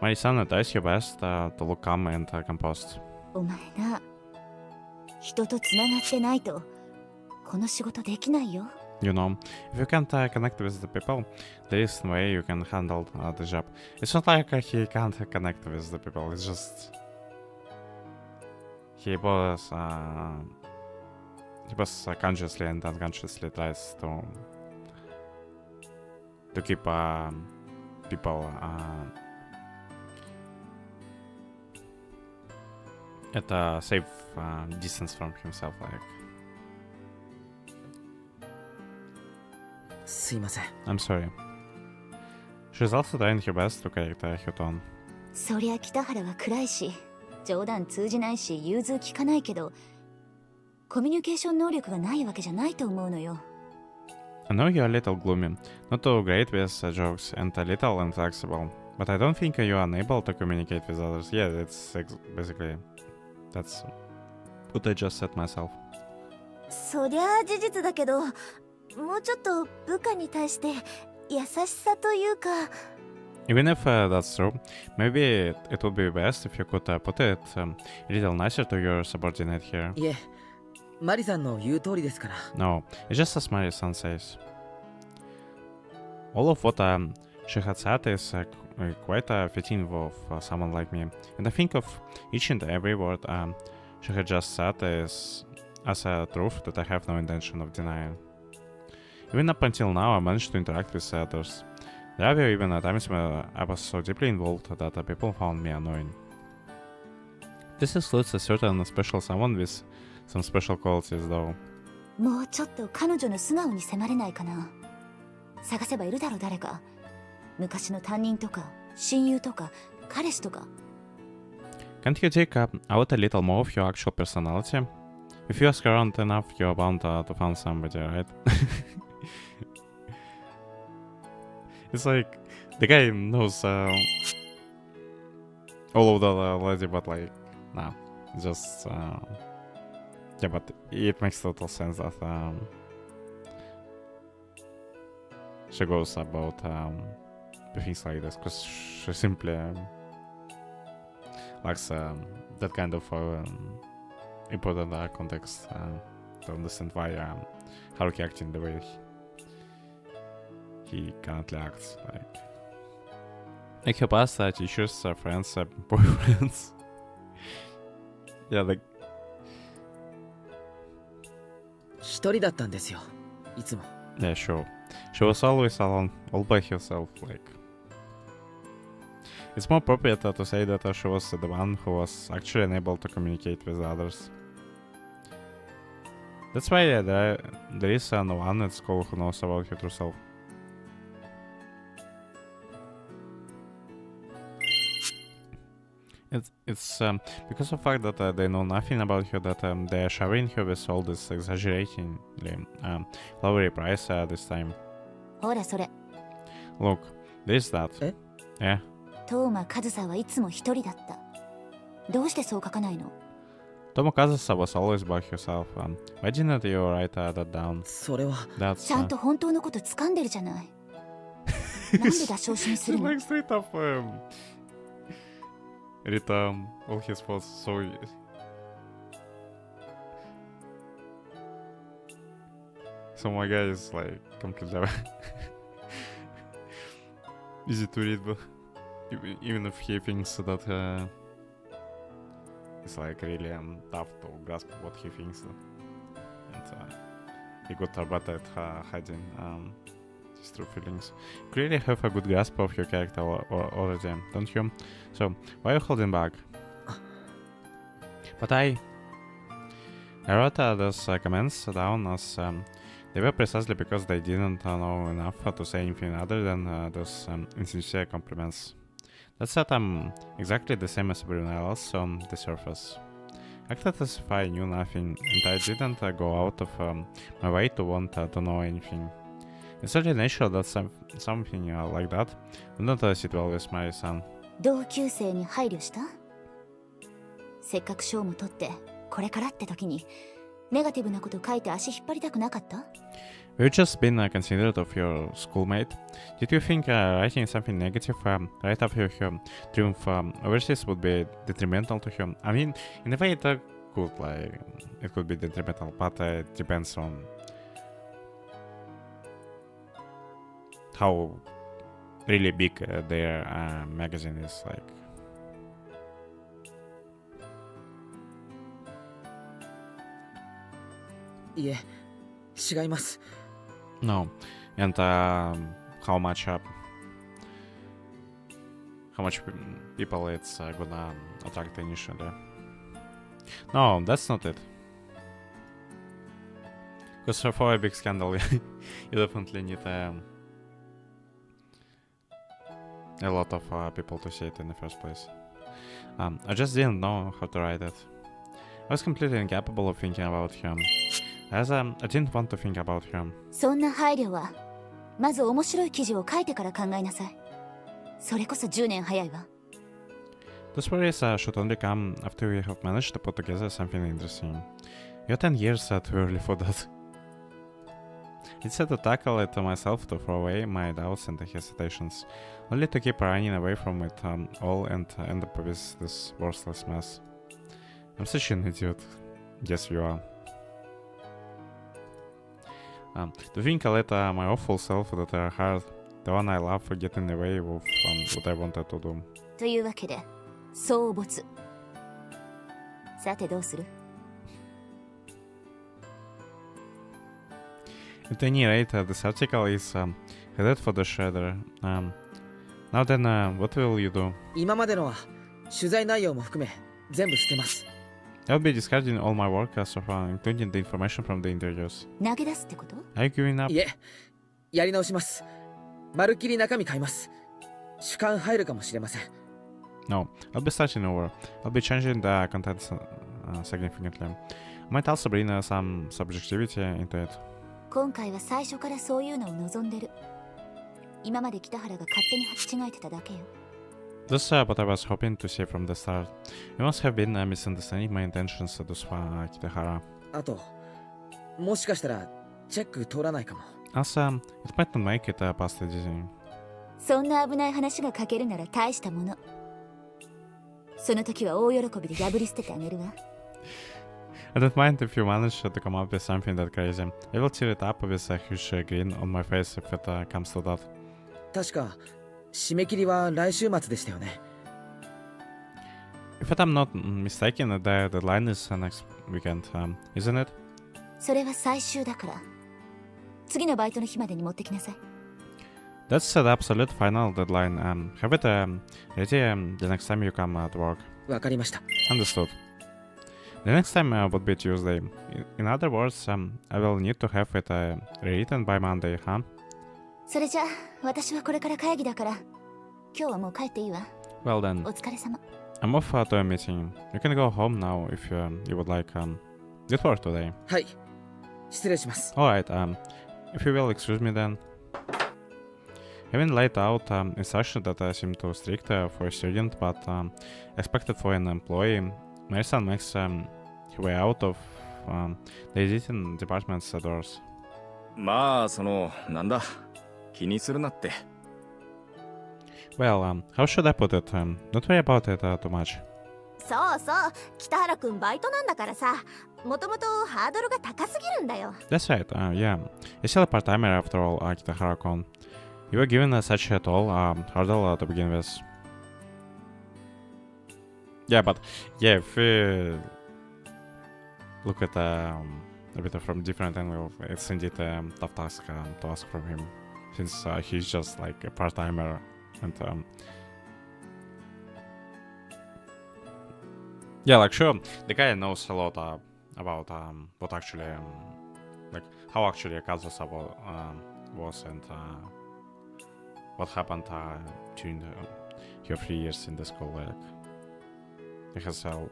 S1: Marisana does her best to look calm and composed.
S3: お前な、人とつながってないとこの仕事できないよ。
S1: You know, if you can't connect with the people, there is no way you can handle the job. It's not like he can't connect with the people, it's just... He was consciously and unconsciously tries to keep people at a safe distance from himself, like.
S2: すいません。
S1: I'm sorry. She's also trying her best to correct her tone.
S3: そりゃ北原は暗いし冗談通じないし融通きかないけどコミュニケーション能力がないわけじゃないと思うのよ。
S1: I know you're a little gloomy, not too great with jokes, and a little inflexible, but I don't think you're unable to communicate with others. Yeah, that's basically... That's what I just said myself.
S5: そりゃあ事実だけど、もうちょっと部下に対して優しさというか。
S1: Even if that's true, maybe it would be best if you could put it a little nicer to your subordinate here.
S2: いえ、マリさんの言う通りですから。
S1: No, it's just as Mari-san says. All of what she had said is quite fitting with someone like me, and I think of each and every word she had just said is as a truth that I have no intention of denying. Even up until now, I managed to interact with others. There were even times where I was so deeply involved that people found me annoying. This excludes a certain special someone with some special qualities, though.
S3: もうちょっと彼女の素顔に迫れないかな。探せばいるだろ誰か。昔の担任とか親友とか彼氏とか。
S1: Can't you take out a little more of your actual personality? If you ask around enough, you're bound to find somebody, right? It's like the guy knows all of the lady, but like, nah, just yeah, but it makes total sense that she goes about things like this because she simply lacks that kind of important context to understand why Haruki acting the way he currently acts. Like her past teachers, friends, boyfriends. Yeah, like.
S2: 一人だったんですよ、いつも。
S1: Yeah, sure. She was always alone, all by herself, like. It's more appropriate to say that she was the one who was actually unable to communicate with others. That's why there is no one at school who knows about her true self. It's because of the fact that they know nothing about her that they are sharing her with all this exaggeratingly lower price this time.
S3: ほらそれ。
S1: Look, this that.
S2: え?
S1: Yeah.
S3: 東間和沙はいつも一人だった。どうしてそう書かないの？
S1: Tomokazusa was always by herself. Why didn't you write that down?
S2: それは。
S1: That's
S3: ちゃんと本当のこと掴んでるじゃない。なんで出し惜しみするの？
S1: like straight up read all his thoughts so my guy is like completely easy to read, but even if he thinks that it's like really tough to grasp what he thinks, and he got better at hiding his true feelings. You clearly have a good grasp of your character already, don't you? So why are you holding back? But I wrote those comments down as they were precisely because they didn't know enough to say anything other than those insincere compliments. That's that I'm exactly the same as everyone else on the surface. Acted as if I knew nothing, and I didn't go out of my way to want to know anything. It's certainly natural that something like that would not sit well with my son.
S3: 同級生に配慮した？せっかく賞も取ってこれからって時にネガティブなこと書いて足引っ張りたくなかった？
S1: Have you just been considerate of your schoolmate? Did you think writing something negative right after your triumph overseas would be detrimental to him? I mean, in a way it could be detrimental, but it depends on how really big their magazine is like.
S2: Yeah, 違います。
S1: No, and how much people it's gonna attract initially? No, that's not it. Because for a big scandal, you definitely need a lot of people to see it in the first place. I just didn't know how to write it. I was completely incapable of thinking about him, as I didn't want to think about him.
S3: そんな配慮はまず面白い記事を書いてから考えなさい。それこそ10年早いわ。
S1: Those worries should only come after we have managed to put together something interesting. You're 10 years too early for that. Instead to tackle it myself, to throw away my doubts and hesitations, only to keep running away from it all and end up with this worthless mess. I'm such an idiot. Yes, you are. To think I let my awful self that I had, the one I love, get in the way of what I wanted to do.
S3: というわけで総没。さてどうする？
S1: At any rate, this article is headed for the shredder. Now then, what will you do?
S2: 今までのは取材内容も含め全部捨てます。
S1: I'll be discarding all my work so far, including the information from the interviews.
S3: 投げ出すってこと？
S1: Are you giving up?
S2: いえ、やり直します。まるっきり中身変えます。主観入るかもしれません。
S1: No, I'll be starting over. I'll be changing the content significantly. I might also bring some subjectivity into it.
S3: 今回は最初からそういうのを望んでる。今まで北原が勝手に履き違えてただけよ。
S1: That's what I was hoping to see from the start. You must have been misunderstanding my intentions thus far, Kitahara.
S2: あと、もしかしたらチェック通らないかも。
S1: Also, it might not make it past the editing.
S3: そんな危ない話が書けるなら大したもの。その時は大喜びで破り捨ててあげるわ。
S1: I don't mind if you manage to come up with something that crazy. I will cheer it up with a huge grin on my face if it comes to that.
S2: 確か締め切りは来週末でしたよね。
S1: If I'm not mistaken, the deadline is next weekend, isn't it?
S3: それは最終だから。次のバイトの日までに持ってきなさい。
S1: That's the absolute final deadline. Have it ready the next time you come to work.
S2: わかりました。
S1: Understood. The next time would be Tuesday. In other words, I will need to have it rewritten by Monday, huh?
S3: それじゃあ私はこれから会議だから今日はもう帰っていいわ。
S1: Well then,
S3: お疲れ様。
S1: I'm off to a meeting. You can go home now if you would like. Good work today.
S2: はい。失礼します。
S1: Alright, if you will excuse me then. Having laid out instructions that seem too strict for a student but expected for an employee, my son makes his way out of the editing department's doors.
S6: まあなんだ気にするなって。
S1: Well, how should I put it? Don't worry about it too much.
S5: そうそう、北原くんバイトなんだからさ、もともとハードルが高すぎるんだよ。
S1: That's right, yeah. You're still a part-timer after all, Kitahara-kun. You were given such a tall hurdle to begin with. Yeah, but yeah, if we look at a bit from different angle, it's indeed a tough task to ask from him, since he's just like a part-timer and yeah, like sure, the guy knows a lot about what actually like how actually Kazusa was and what happened during your 3 years in the school. Like, it has a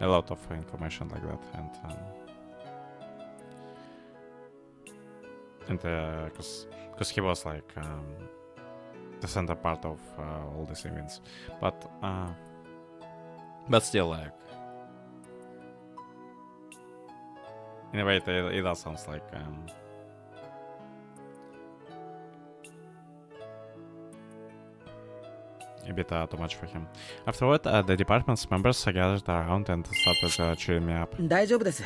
S1: lot of information like that, and because he was like the center part of all these events, but still, like, in a way it does sounds like a bit too much for him. Afterward, the department's members gathered around and started cheering me up.
S2: 大丈夫です。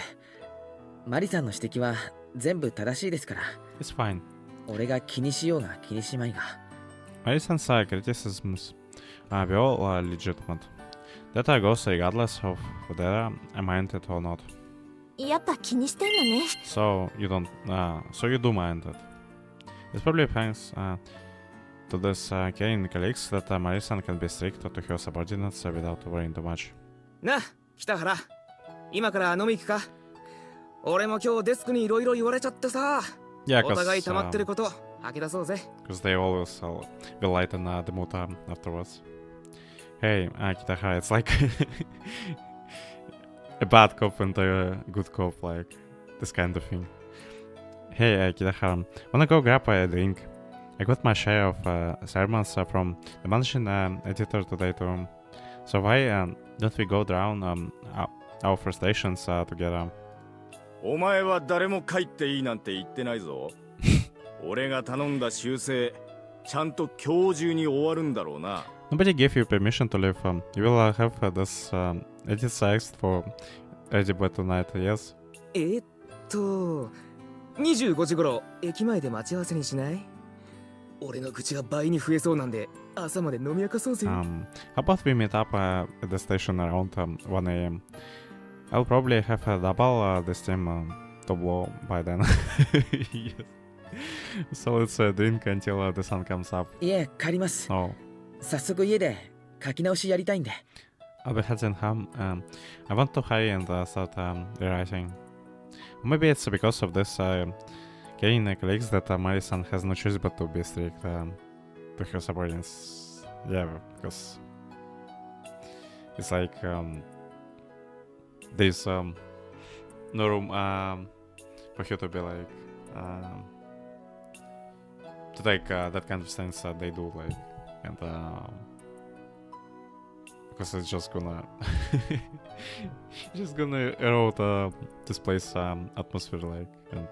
S2: マリさんの指摘は全部正しいですから。
S1: It's fine.
S2: 俺が気にしようが気にしまいが。
S1: Marison's criticisms were all legitimate. That goes regardless of whether I mind it or not.
S5: やっぱ気にしてんのね。
S1: So you do mind it. It's probably thanks to this caring colleagues that Marison can be strict to her subordinates without worrying too much.
S7: な、北原。今から飲み行くか。俺も今日デスクにいろいろ言われちゃってさ。
S1: Yeah,
S7: お互い溜まってること吐き出そうぜ。
S1: Because they always will lighten the mood afterwards. Hey, Kitahara, it's like a bad cop and a good cop, like this kind of thing. Hey, Kitahara, wanna go grab a drink? I got my share of sermons from the managing editor today too. So why don't we go down our frustrations together?
S6: お前は誰も帰っていいなんて言ってないぞ。俺が頼んだ修正、ちゃんと今日中に終わるんだろうな。
S1: Nobody gave you permission to leave. You will have this edit text for ready by tonight, yes?
S7: 25時頃駅前で待ち合わせにしない？俺の口が倍に増えそうなんで朝まで飲み明かそうぜ。
S1: How about we meet up at the station around 1 a.m. I'll probably have a double the steam to blow by then. Yes. So let's drink until the sun comes up.
S2: いえ、帰ります。
S1: No.
S2: 早速家で書き直しやりたいんで。
S1: I'll be heading home. I want to hurry and start rewriting. Maybe it's because of this getting colleagues that Marison has no choice but to be strict to her subordinates. Yeah, because it's like there's no room for her to be like to take that kind of stance that they do, like, and because it's just gonna erode this place atmosphere, like, and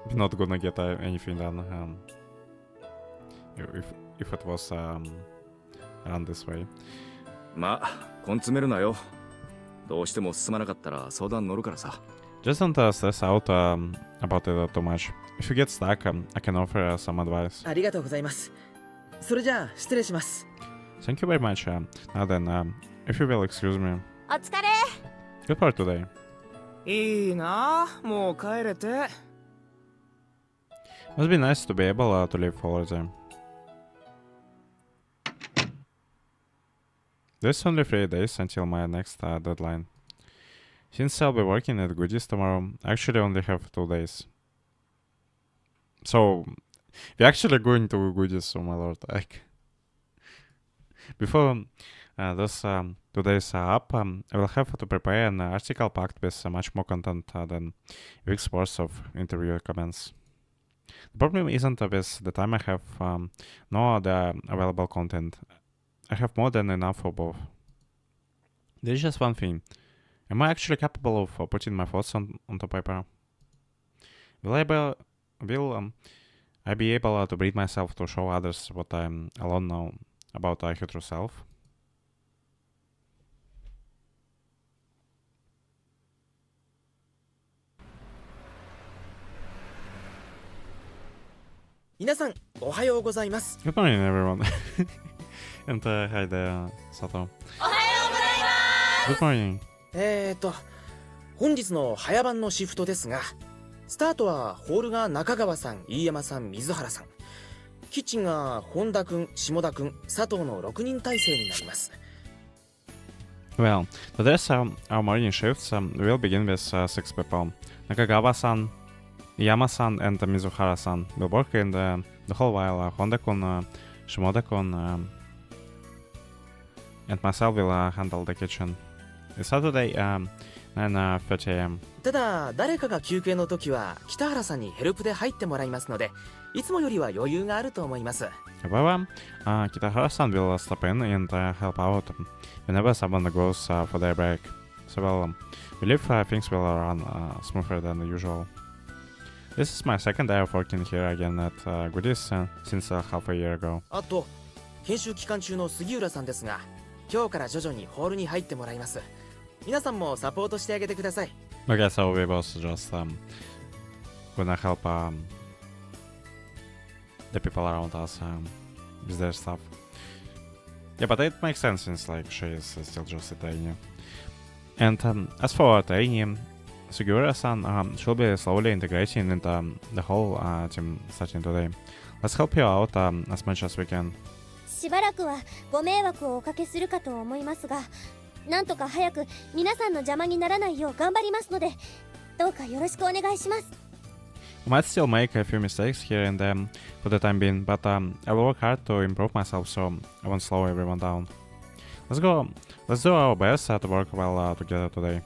S1: we're not gonna get anything done if it was run this way.
S6: まあ、根詰めるなよ。どうしても進まなかったら相談乗るからさ。
S1: Just don't stress out about it too much. If you get stuck, I can offer some advice.
S2: ありがとうございます。それじゃあ失礼します。
S1: Thank you very much. Now then, if you will excuse me.
S5: お疲れ。
S1: Good for today.
S7: いいな、もう帰れて。
S1: Must be nice to be able to leave already. There's only 3 days until my next deadline. Since I'll be working at Goodies tomorrow, I actually only have 2 days. So, we're actually going to Goodies, oh my lord. Like, before those 2 days are up, I will have to prepare an article packed with much more content than weeks worth of interview comments. The problem isn't with the time I have, nor the available content. I have more than enough for both. There's just one thing. Am I actually capable of putting my thoughts onto paper? Will I be able to breathe myself to show others what I alone know about my true self?
S7: 皆さんおはようございます。
S1: Good morning, everyone. And hi there, Sato.
S5: おはようございます。
S1: Good morning.
S7: 本日の早番のシフトですが、スタートはホールが中川さん、飯山さん、水原さん、キッチンが本田くん、下田くん、佐藤の6人体制になります。
S1: Well, today's our morning shifts will begin with 6 people. Nakagawa-san, Yama-san and Mizuhara-san will work in the whole while Honda-kun, Shimoda-kun, and myself will handle the kitchen. It's Saturday, 9:30 a.m.
S7: ただ誰かが休憩の時は北原さんにヘルプで入ってもらいますので、いつもよりは余裕があると思います。
S1: However, Kitahara-san will step in and help out whenever someone goes for their break. So well, believe things will run smoother than usual. This is my second day of working here again at Goodies since half a year ago.
S7: あと研修期間中の杉浦さんですが、今日から徐々にホールに入ってもらいます。皆さんもサポートしてあげてください。
S1: Okay, so we both just gonna help the people around us with their stuff. Yeah, but it makes sense since like she is still just a trainee. And as for trainee, Sugura-san she'll be slowly integrating into the whole team starting today. Let's help you out as much as we can.
S5: しばらくはご迷惑をおかけするかと思いますが、なんとか早く皆さんの邪魔にならないよう頑張りますので、どうかよろしくお願いします。
S1: I might still make a few mistakes here and there for the time being, but I will work hard to improve myself so I won't slow everyone down. Let's do our best to work well together today.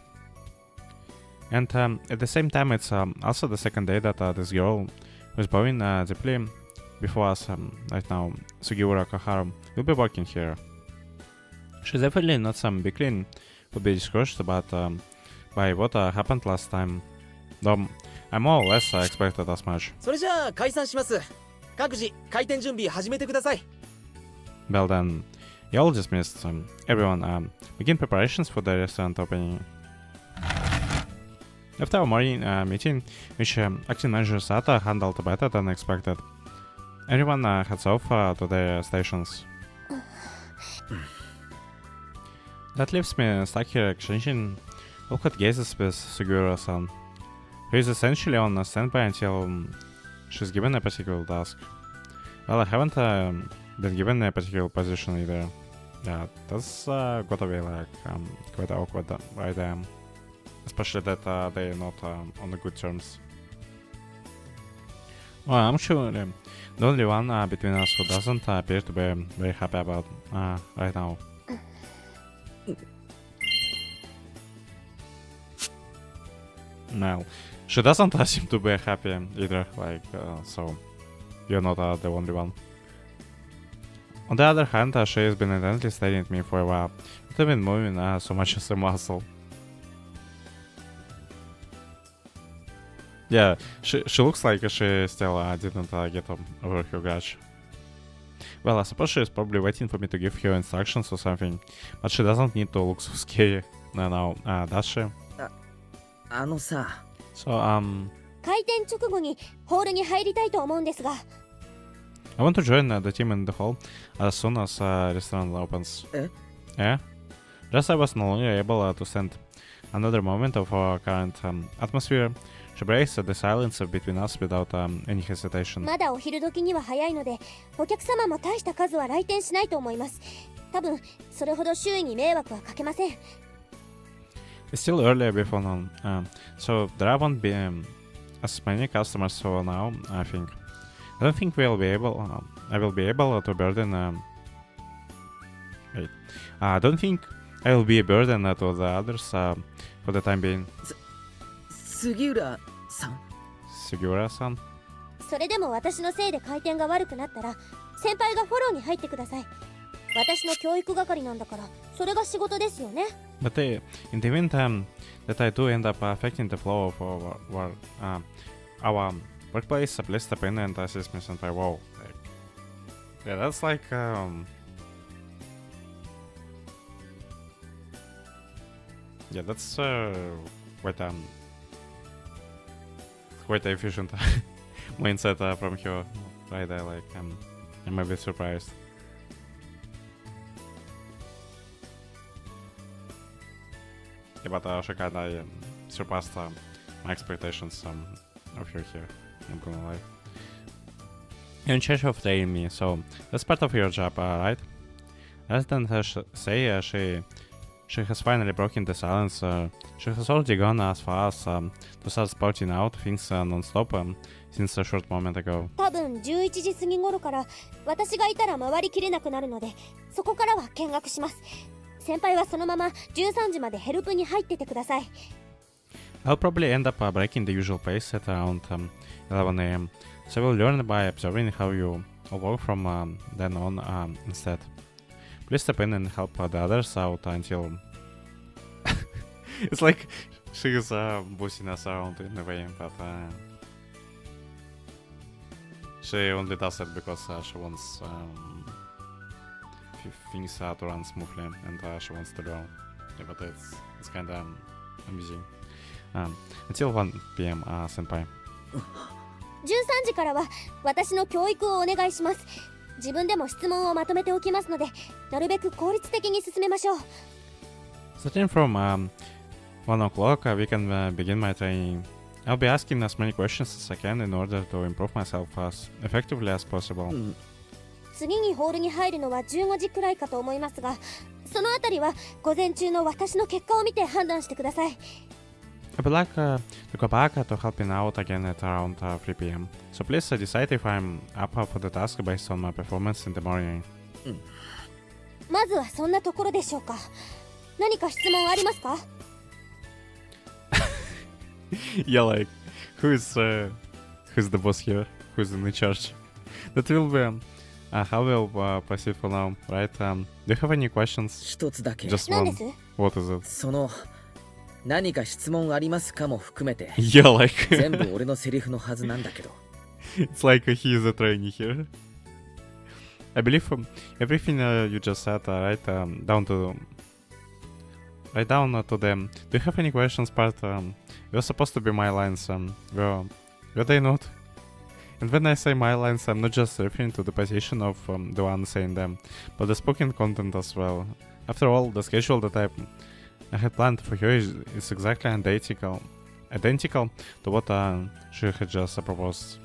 S1: And at the same time, it's also the second day that this girl who's bowing deeply before us right now, Sugiura Koharu, will be working here. She's definitely not some big queen to be discouraged about by what happened last time, though I more or less expected as much.
S7: それじゃあ解散します。各自開店準備始めてください。
S1: Well then, you're all dismissed. Everyone, begin preparations for the restaurant opening. After our morning meeting, which acting manager Sata handled better than expected, everyone heads off to their stations. That leaves me stuck here exchanging awkward gazes with Sugura-san, who is essentially on standby until she's given a particular task. Well, I haven't been given a particular position either. Yeah, that's gotta be like quite awkward right there. Especially that they're not on the good terms. Well, I'm sure the only one between us who doesn't appear to be very happy about right now. Well, she doesn't seem to be happy either, like, so you're not the only one. On the other hand, she has been intently staring at me for a while, not even moving so much as a muscle. Yeah, she looks like she still didn't get over her grudge. Well, I suppose she's probably waiting for me to give her instructions or something, but she doesn't need to look so scary now, does she?
S2: あのさ、
S1: So,
S5: 開店直後にホールに入りたいと思うんですが、
S1: I want to join the team in the hall as soon as restaurant opens. Yeah? Just I was no longer able to stand another moment of our current atmosphere. She breaks the silence between us without any hesitation.
S5: まだお昼時には早いので、お客様も大した数は来店しないと思います。多分それほど周囲に迷惑はかけません。
S1: It's still early before noon, so there won't be as many customers for now, I think. I don't think I will be able to burden wait. I don't think I will be a burden to the others for the time being.
S2: 杉浦さん。
S1: Sugura-san?
S5: それでも私のせいで回転が悪くなったら、先輩がフォローに入ってください。私の教育係なんだから、それが仕事ですよね。
S1: But in the meantime, that I do end up affecting the flow of our workplace, please step in and assist me since I wow. Yeah, that's like yeah, that's quite efficient mindset from her right there. Like I'm a bit surprised. Yeah, but she kinda surpassed my expectations of her here. I'm gonna lie. You're in charge of training me, so that's part of your job, right? As then say, she she has finally broken the silence. She has already gone as far as to start spouting out things non-stop since a short moment ago.
S5: 多分11時過ぎ頃から私がいたら回りきれなくなるので、そこからは見学します。先輩はそのまま13時までヘルプに入っててください。
S1: I'll probably end up breaking the usual pace at around 11 a.m. So we'll learn by observing how you all work from then on instead. Please step in and help the others out until... It's like she's boosting us around in a way, but she only does it because she wants things to run smoothly and she wants to learn. Yeah, but it's kind of amusing. Until 1 p.m. senpai.
S5: 13時からは私の教育をお願いします。自分でも質問をまとめておきますので、なるべく効率的に進めましょう。
S1: Starting from 1 o'clock, we can begin my training. I'll be asking as many questions as I can in order to improve myself as effectively as possible.
S5: 次にホールに入るのは15時くらいかと思いますが、そのあたりは午前中の私の結果を見て判断してください。
S1: I would like to go back to helping out again at around 3 p.m. So please decide if I'm up for the task based on my performance in the morning.
S5: まずはそんなところでしょうか。何か質問ありますか？
S1: Yeah, like, who's the boss here? Who's in charge? That will be how we'll proceed for now, right? Do you have any questions?
S2: 一つだけ。
S1: Just
S5: 何
S1: one.
S5: です？
S1: What is it?
S2: その何か質問ありますかも含めて
S1: Yeah, like
S2: 全部俺のセリフのはずなんだけど。
S1: it's like he is a trainee here. I believe everything you just said, right down to them. Do you have any questions, part? They're supposed to be my lines. Were they not? And when I say my lines, I'm not just referring to the position of the one saying them, but the spoken content as well. After all, the schedule that I had planned for her is exactly identical to what she had just proposed.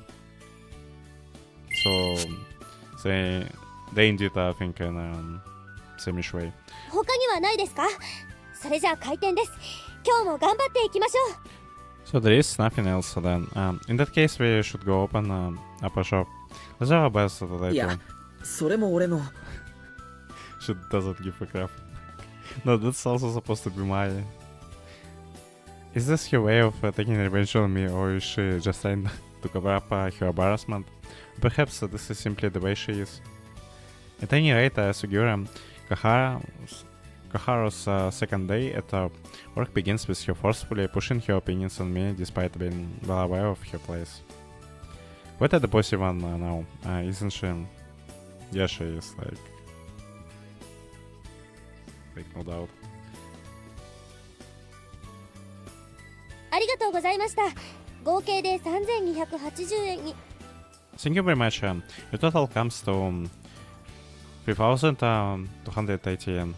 S1: So they indeed think in same-ish way.
S5: 他にはないですか？それじゃあ開店です。今日も頑張っていきましょう。
S1: So there is nothing else then. In that case, we should go open up a shop. Let's do our best today
S2: いや
S1: too.
S2: それも俺の
S1: She doesn't give a crap. No, that's also supposed to be my... Is this her way of taking revenge on me, or is she just trying to cover up her embarrassment? Perhaps this is simply the way she is. At any rate, Sugiura, Koharu's second day at work begins with her forcefully pushing her opinions on me despite being well aware of her place. Quite the bossy one now, isn't she? Yeah, she is, like no doubt.
S5: ありがとうございました。合計で3280円に。
S1: Thank you very much. Your total comes to 3,280 yen.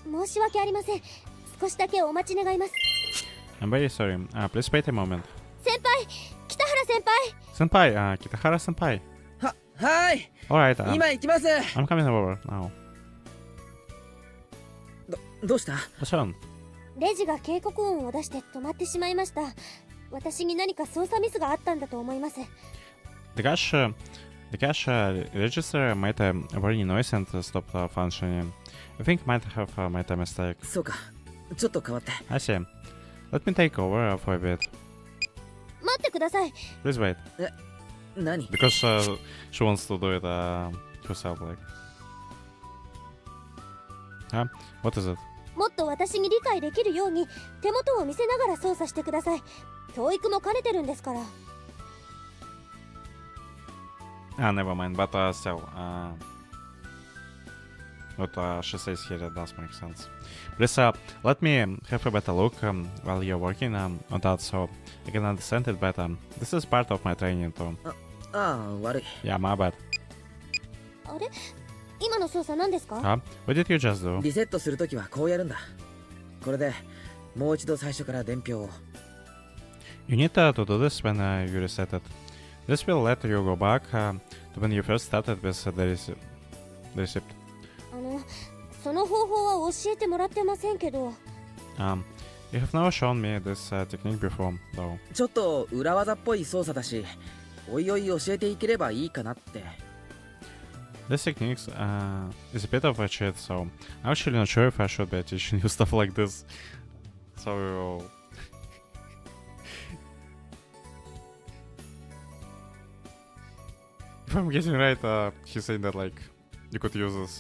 S5: 申し訳ありません。少しだけお待ち願います。
S1: I'm very sorry. Please wait a moment.
S5: 先輩、北原先輩。
S1: Senpai, Kitahara senpai.
S2: はい
S1: Alright,
S2: 今行きます。
S1: I'm coming over now.
S2: どうした？
S1: What's wrong?
S5: レジが警告音を出して止まってしまいました。私に何か操作ミスがあったんだと思います。
S1: The cash register made a warning noise and stopped functioning. I think might have made a mistake.
S2: そうか。ちょっと変わって。
S1: I see. Let me take over for a bit.
S5: 待ってください。
S1: Please wait.
S2: 何？
S1: Because she wants to do it herself, like. Huh? What is it?
S5: もっと私に理解できるように手元を見せながら操作してください。教育も兼ねてるんですから。
S1: Never mind, but still, what she says here does make sense. Please let me have a better look while you're working on that so I can understand it better. This is part of my training too.
S2: ああ、悪い。
S1: Yeah, my bad.
S5: あれ？今の操作何ですか？
S1: What did you just do?
S2: リセットするときはこうやるんだ。これでもう一度最初から伝票を。
S1: You need to do this when you reset it. This will let you go back to when you first started with the receipt.
S5: その方法は教えてもらってませんけど。
S1: You have never shown me this technique before, though.
S2: ちょっと裏技っぽい操作だし、おいおい教えていければいいかなって。
S1: This technique is a bit of a cheat, so I'm actually not sure if I should be teaching you stuff like this. So if I'm getting right, he's saying that like you could use this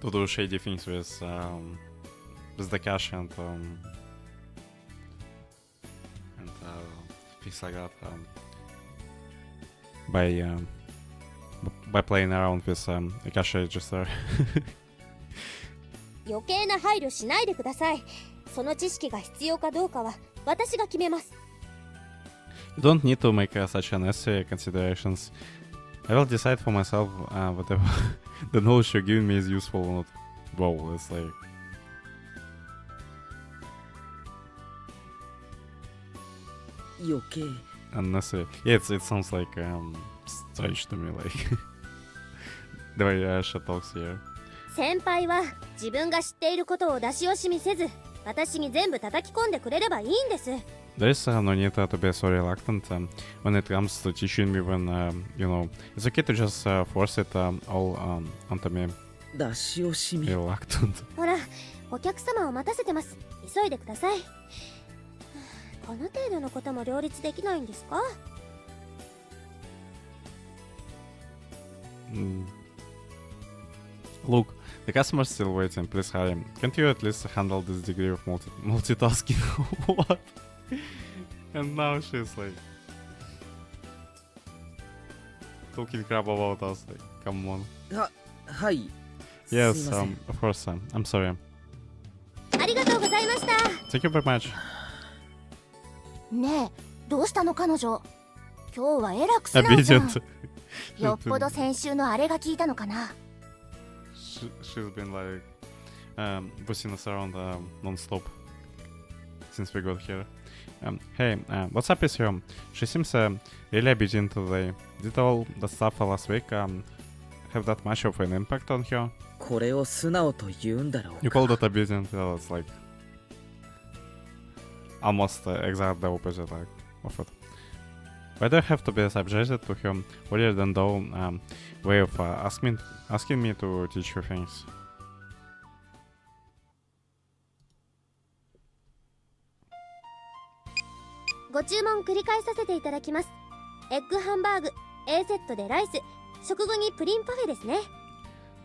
S1: to do shady things with the cash and things like that by playing around with a cash register.
S5: 余計な配慮しないでください。その知識が必要かどうかは私が決めます。
S1: You don't need to make such unnecessary considerations. I will decide for myself whatever the knowledge you're giving me is useful or not. Whoa, it's like...
S2: 余計
S1: unnecessary. Yeah, it sounds like strange to me, like... the way Asha talks here.
S5: 先輩は自分が知っていることを出し惜しみせず、私に全部叩き込んでくれればいいんです。
S1: There is no need to be so reluctant when it comes to teaching me when, you know, it's okay to just force it all onto me.
S2: 出し惜しみ
S1: Reluctant.
S5: ほら、お客様を待たせてます。急いでください。この程度のことも両立できないんですか？
S1: Look, the customer's still waiting. Please hurry. Can't you at least handle this degree of multitasking? What? And now she's like talking crap about us. Like, come on.
S2: はい
S1: Yes,
S2: すいません
S1: of course. I'm sorry.
S5: ありがとうございました。
S1: Thank you very much.
S3: ねえ、どうしたの彼女。今日はえらく素直じゃん。
S1: Obedient.
S3: よっぽど先週のあれが効いたのかな。
S1: She's been like pushing us around non-stop since we got here. Hey, what's up with you? She seems really obedient today. Did all the stuff last week have that much of an impact on her?
S2: これを素直と言うんだろう
S1: You called it obedient? Yeah, it's like almost exact the opposite like, of it. Why do I have to be subjected to her holier than thou way of asking me to teach you things?
S5: ご注文繰り返させていただきます。エッグハンバーグ A セットでライス、食後にプリンパフェですね。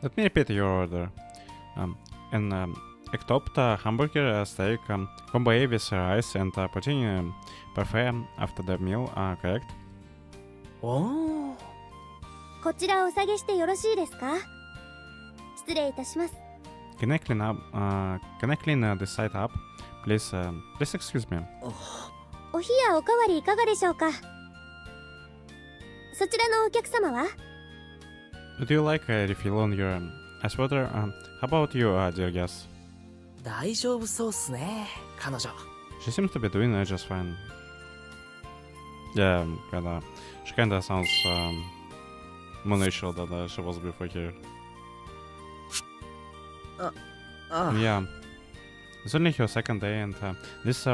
S1: Let me repeat your order. An Ectopt hamburger steak combo A with rice and protein parfait after the meal, correct?
S7: おお、
S5: こちらお下げしてよろしいですか？失礼いたします。
S1: Can I clean this side up? Please excuse me.
S5: お冷やおかわりいかがでしょうか？そちらのお客様は？
S1: Would you like a refill on your ice water? How about you, dear guest?
S7: 大丈夫そうっすね、彼女。
S1: She seems to be doing just fine. Yeah, she kinda sounds more natural than she was before here.
S2: ああ
S1: Yeah. It's only her second day and this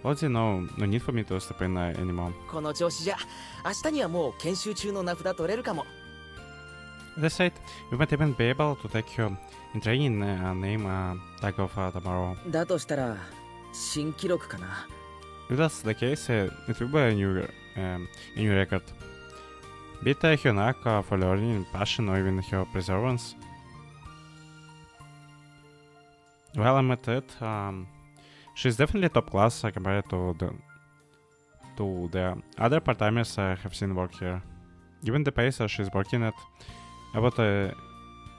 S1: already no need for me to step in anymore.
S7: この調子じゃ明日にはもう研修中の名札取れるかも。
S1: They said we might even be able to take her in training name tag of tomorrow.
S2: だとしたら新記録かな。
S1: If that's the case, it will be a new record. Be it her knack for learning, passion, or even her perseverance. Well, I admit it. She's definitely top class compared to the other part-timers I have seen work here. Given the pace she's working at, I would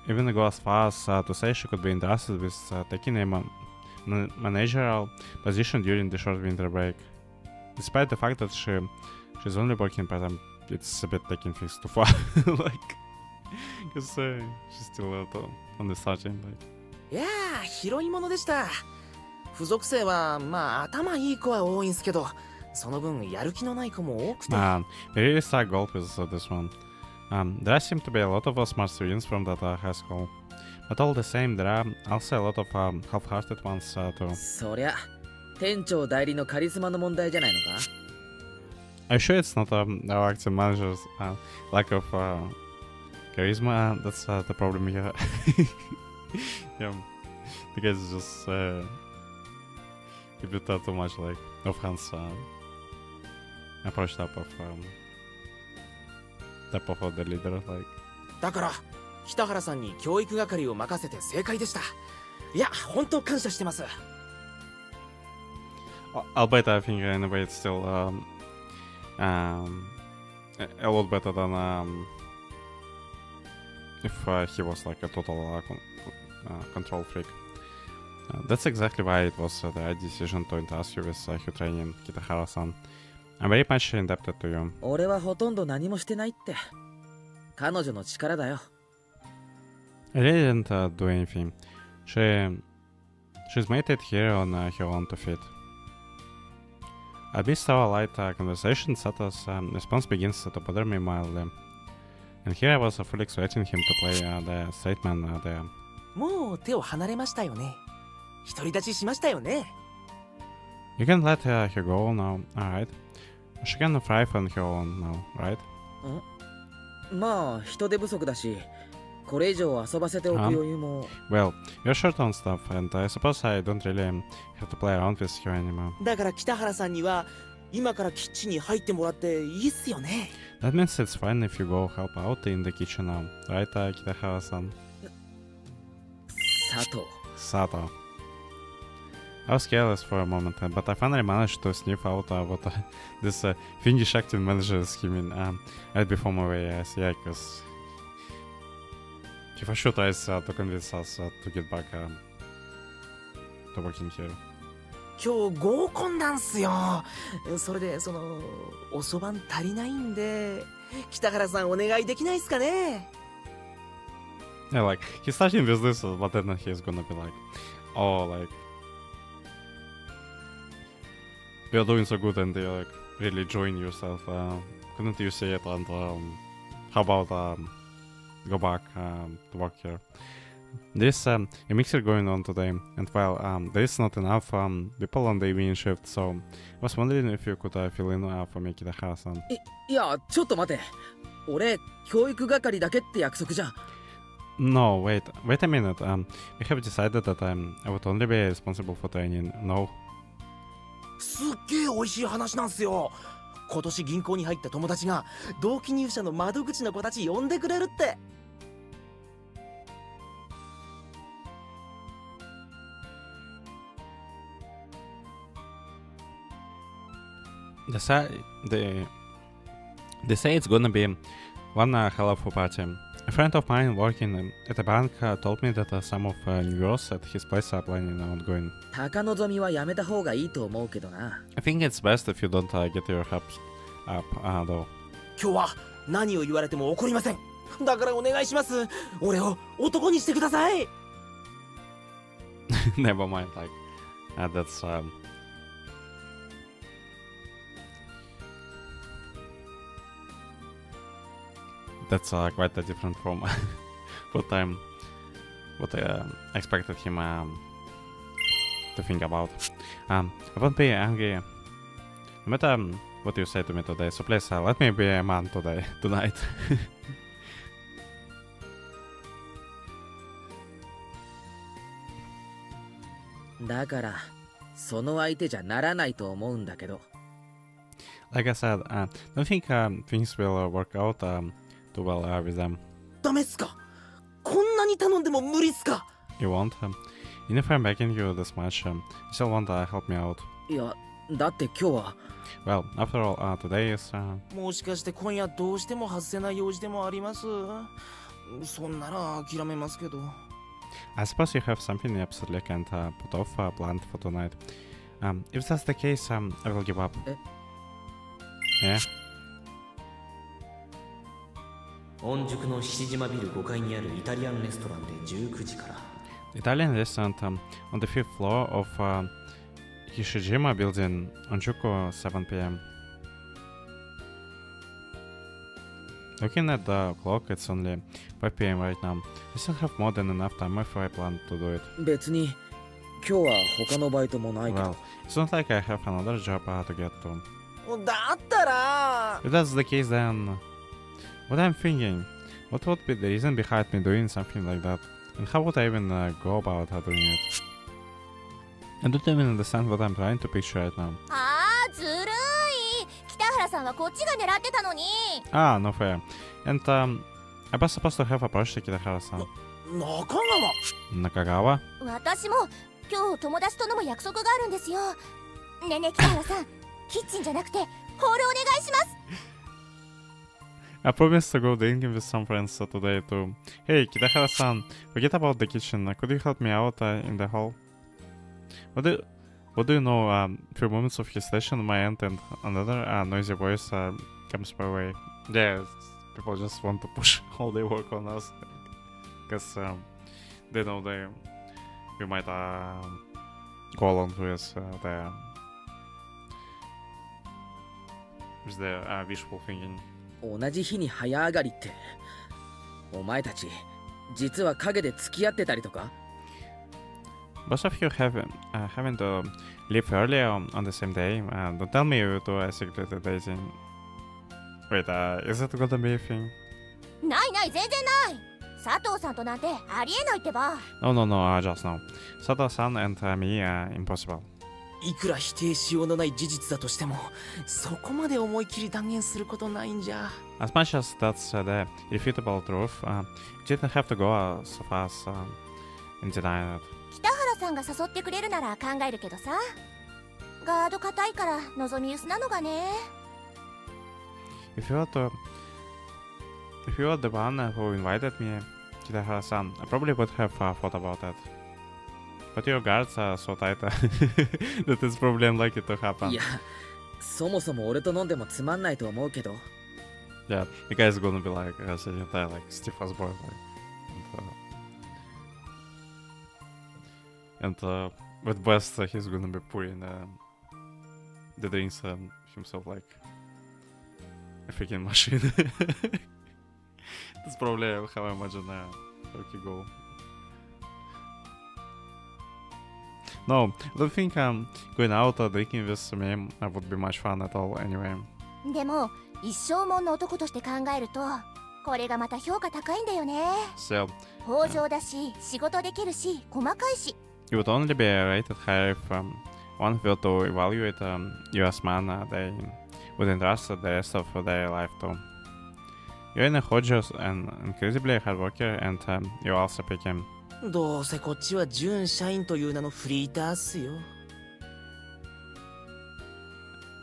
S1: even go as far as to say she could be interested with taking a managerial position during the short winter break. Despite the fact that she's only working part-time, it's a bit taking things too far. Like, because she's still on the starting. Like.
S7: いやー、拾い物でした。付属生はまあ頭いい子は多いんすけど、その分やる気のない子も多くて。
S1: Man, they really start golf with this one. There seem to be a lot of smart students from that high school. But all the same, there are also a lot of half-hearted ones too.
S2: そりゃ店長代理のカリスマの問題じゃないのか。
S1: Are you sure it's not our acting manager's lack of charisma? That's the problem here. Yeah, the guys just a bit too much like offense approach type of the leader. Like,
S7: だから北原さんに教育係を任せて正解でした。いや本当感謝してます。
S1: albeit I think in a way it's still a lot better than if he was like a total control freak. That's exactly why it was the right decision to entrust you with Hugh training, Kitahara-san. I'm very much indebted to you.
S2: 俺はほとんど何もしてないって。彼女の力だよ。
S1: I really didn't do anything. She's made it here on her own to fit. Amidst our light conversation, Sato's response begins to bother me mildly. And here I was fully expecting him to play the straight man there.
S7: もう手を離れましたよね。独り立ちしましたよね。
S1: You can let her go now, alright? She can thrive on her own now, right?
S2: まあ人手不足だし、これ以上遊ばせておく余裕も。
S1: Well, you're short on stuff, and I suppose I don't really have to play around with you anymore.
S7: だから北原さんには今からキッチンに入ってもらっていいっすよね。
S1: That means it's fine if you go help out in the kitchen now, right, Kitahara-san?
S2: 佐藤。
S1: Sato. I was careless for a moment, but I finally managed to sniff out what this Finnish acting manager is scheming right before my very eyes. Yeah, because he for sure tries to convince us to get back to working here.
S7: 今日合コンなんすよ。それでおそばん足りないんで北原さんお願いできないっすかね。
S1: Yeah, like, he's starting with this, but then he's gonna be like, oh, like, you're doing so good and you're like, really enjoying yourself. Couldn't you say it? And how about go back to work here? There's a mixer going on today, and while there is not enough people on the evening shift, so I was wondering if you could fill in for me, Kitahara-san.
S2: いやちょっと待て。俺教育係だけって約束じゃん。
S1: No, wait a minute. We have decided that I would only be responsible for training. No.
S7: すっげえ美味しい話なんすよ。今年銀行に入った友達が同期入社の窓口の子たち呼んでくれるって。
S1: They say it's gonna be one hell of a party. A friend of mine working at a bank told me that some of new girls at his place are planning on going.
S2: 高望みはやめた方がいいと思うけどな。
S1: I think it's best if you don't get your hopes up, though.
S7: 今日は何を言われても怒りません。だからお願いします。俺を男にしてください。
S1: Never mind, like, that's quite different from what I expected him to think about. I won't be angry no matter what you say to me today, so please let me be a man tonight.
S2: だからその相手じゃならないと思うんだけど。
S1: Like I said, don't think things will work out too well with them.
S7: ダメっすか。こんなに頼んでも無理っすか。
S1: You won't? Even if I'm begging you this much, you still won't help me out.
S2: いやだって今日は。
S1: Well, after all, today is...
S7: もしかして今夜どうしても外せない用事でもあります。そんなら諦めますけど。
S1: I suppose you have something you absolutely can't put off planned for tonight. If that's the case, I will give up. Yeah?
S4: 御宿の七島ビル5階にあるイタリアンレストランで19時から。
S1: The Italian restaurant on the 5th floor of Hishijima building on Juku, 7 p.m. Looking at the clock, it's only 5 p.m. right now. I still have more than enough time if I plan to do it.
S2: 別に今日は他のバイトもないけど
S1: Well, it's not like I have another job to get to.
S7: だったら
S1: If that's the case, then what I'm thinking, what would be the reason behind me doing something like that? And how would I even go about doing it? I don't even understand what I'm trying to picture right now.
S3: あーずるい。北原さんはこっちが狙ってたのに。
S1: Ah, no fair. And I was supposed to have approached Kitahara-san.
S7: 中川
S1: Nakagawa?
S3: 私も今日友達と飲む約束があるんですよ。ねえねえ北原さん、キッチンじゃなくてホールお願いします。
S1: I promised to go drinking with some friends today too. Hey, Kitahara-san, forget about the kitchen. Could you help me out in the hall? What do you know? Few moments of hesitation on my end and another noisy voice comes my way. Yeah, people just want to push all their work on us. Because they know we might go along with their wishful thinking.
S2: 同じ日に早上がりってお前たち実は陰で付き合ってたりとか
S1: Both of you having to leave earlier on the same day. Don't tell me you two are secretly dating. Wait, is that gonna be a thing?
S3: ないない全然ない。佐藤さんとなんてありえないってば。
S1: No, just no. Sato-san and me, impossible.
S7: いくら否定しようのない事実だとしてもそこまで思い切り断言することないんじゃ
S1: As much as that's the irrefutable truth, you didn't have to go so far as in denying it.
S3: 北原さんが誘ってくれるなら考えるけどさ。ガード硬いから望み薄なのがね。
S1: If you were the one who invited me, Kitahara-san, I probably would have thought about that. But your guards are so tight that it's probably unlikely to happen.
S2: いやそもそも俺と飲んでもつまんないと思うけど
S1: Yeah, the guy's gonna be like, like Steve Osborne, and with best he's gonna be pouring the drinks himself like a freaking machine. That's probably how I imagine Rocky go. No, I don't think going out drinking with me would be much fun at all anyway.
S3: でも一生もんの男として考えるとこれがまた評価高いんだよね。
S1: So,
S3: 豊穣だし仕事できるし細かいし。
S1: you would only be rated higher if one were to evaluate you as man they would entrust the rest of their life to. You're an Hojo's an incredibly hard worker and you're also picking.
S7: どうせこっちは準社員という名のフリーターっすよ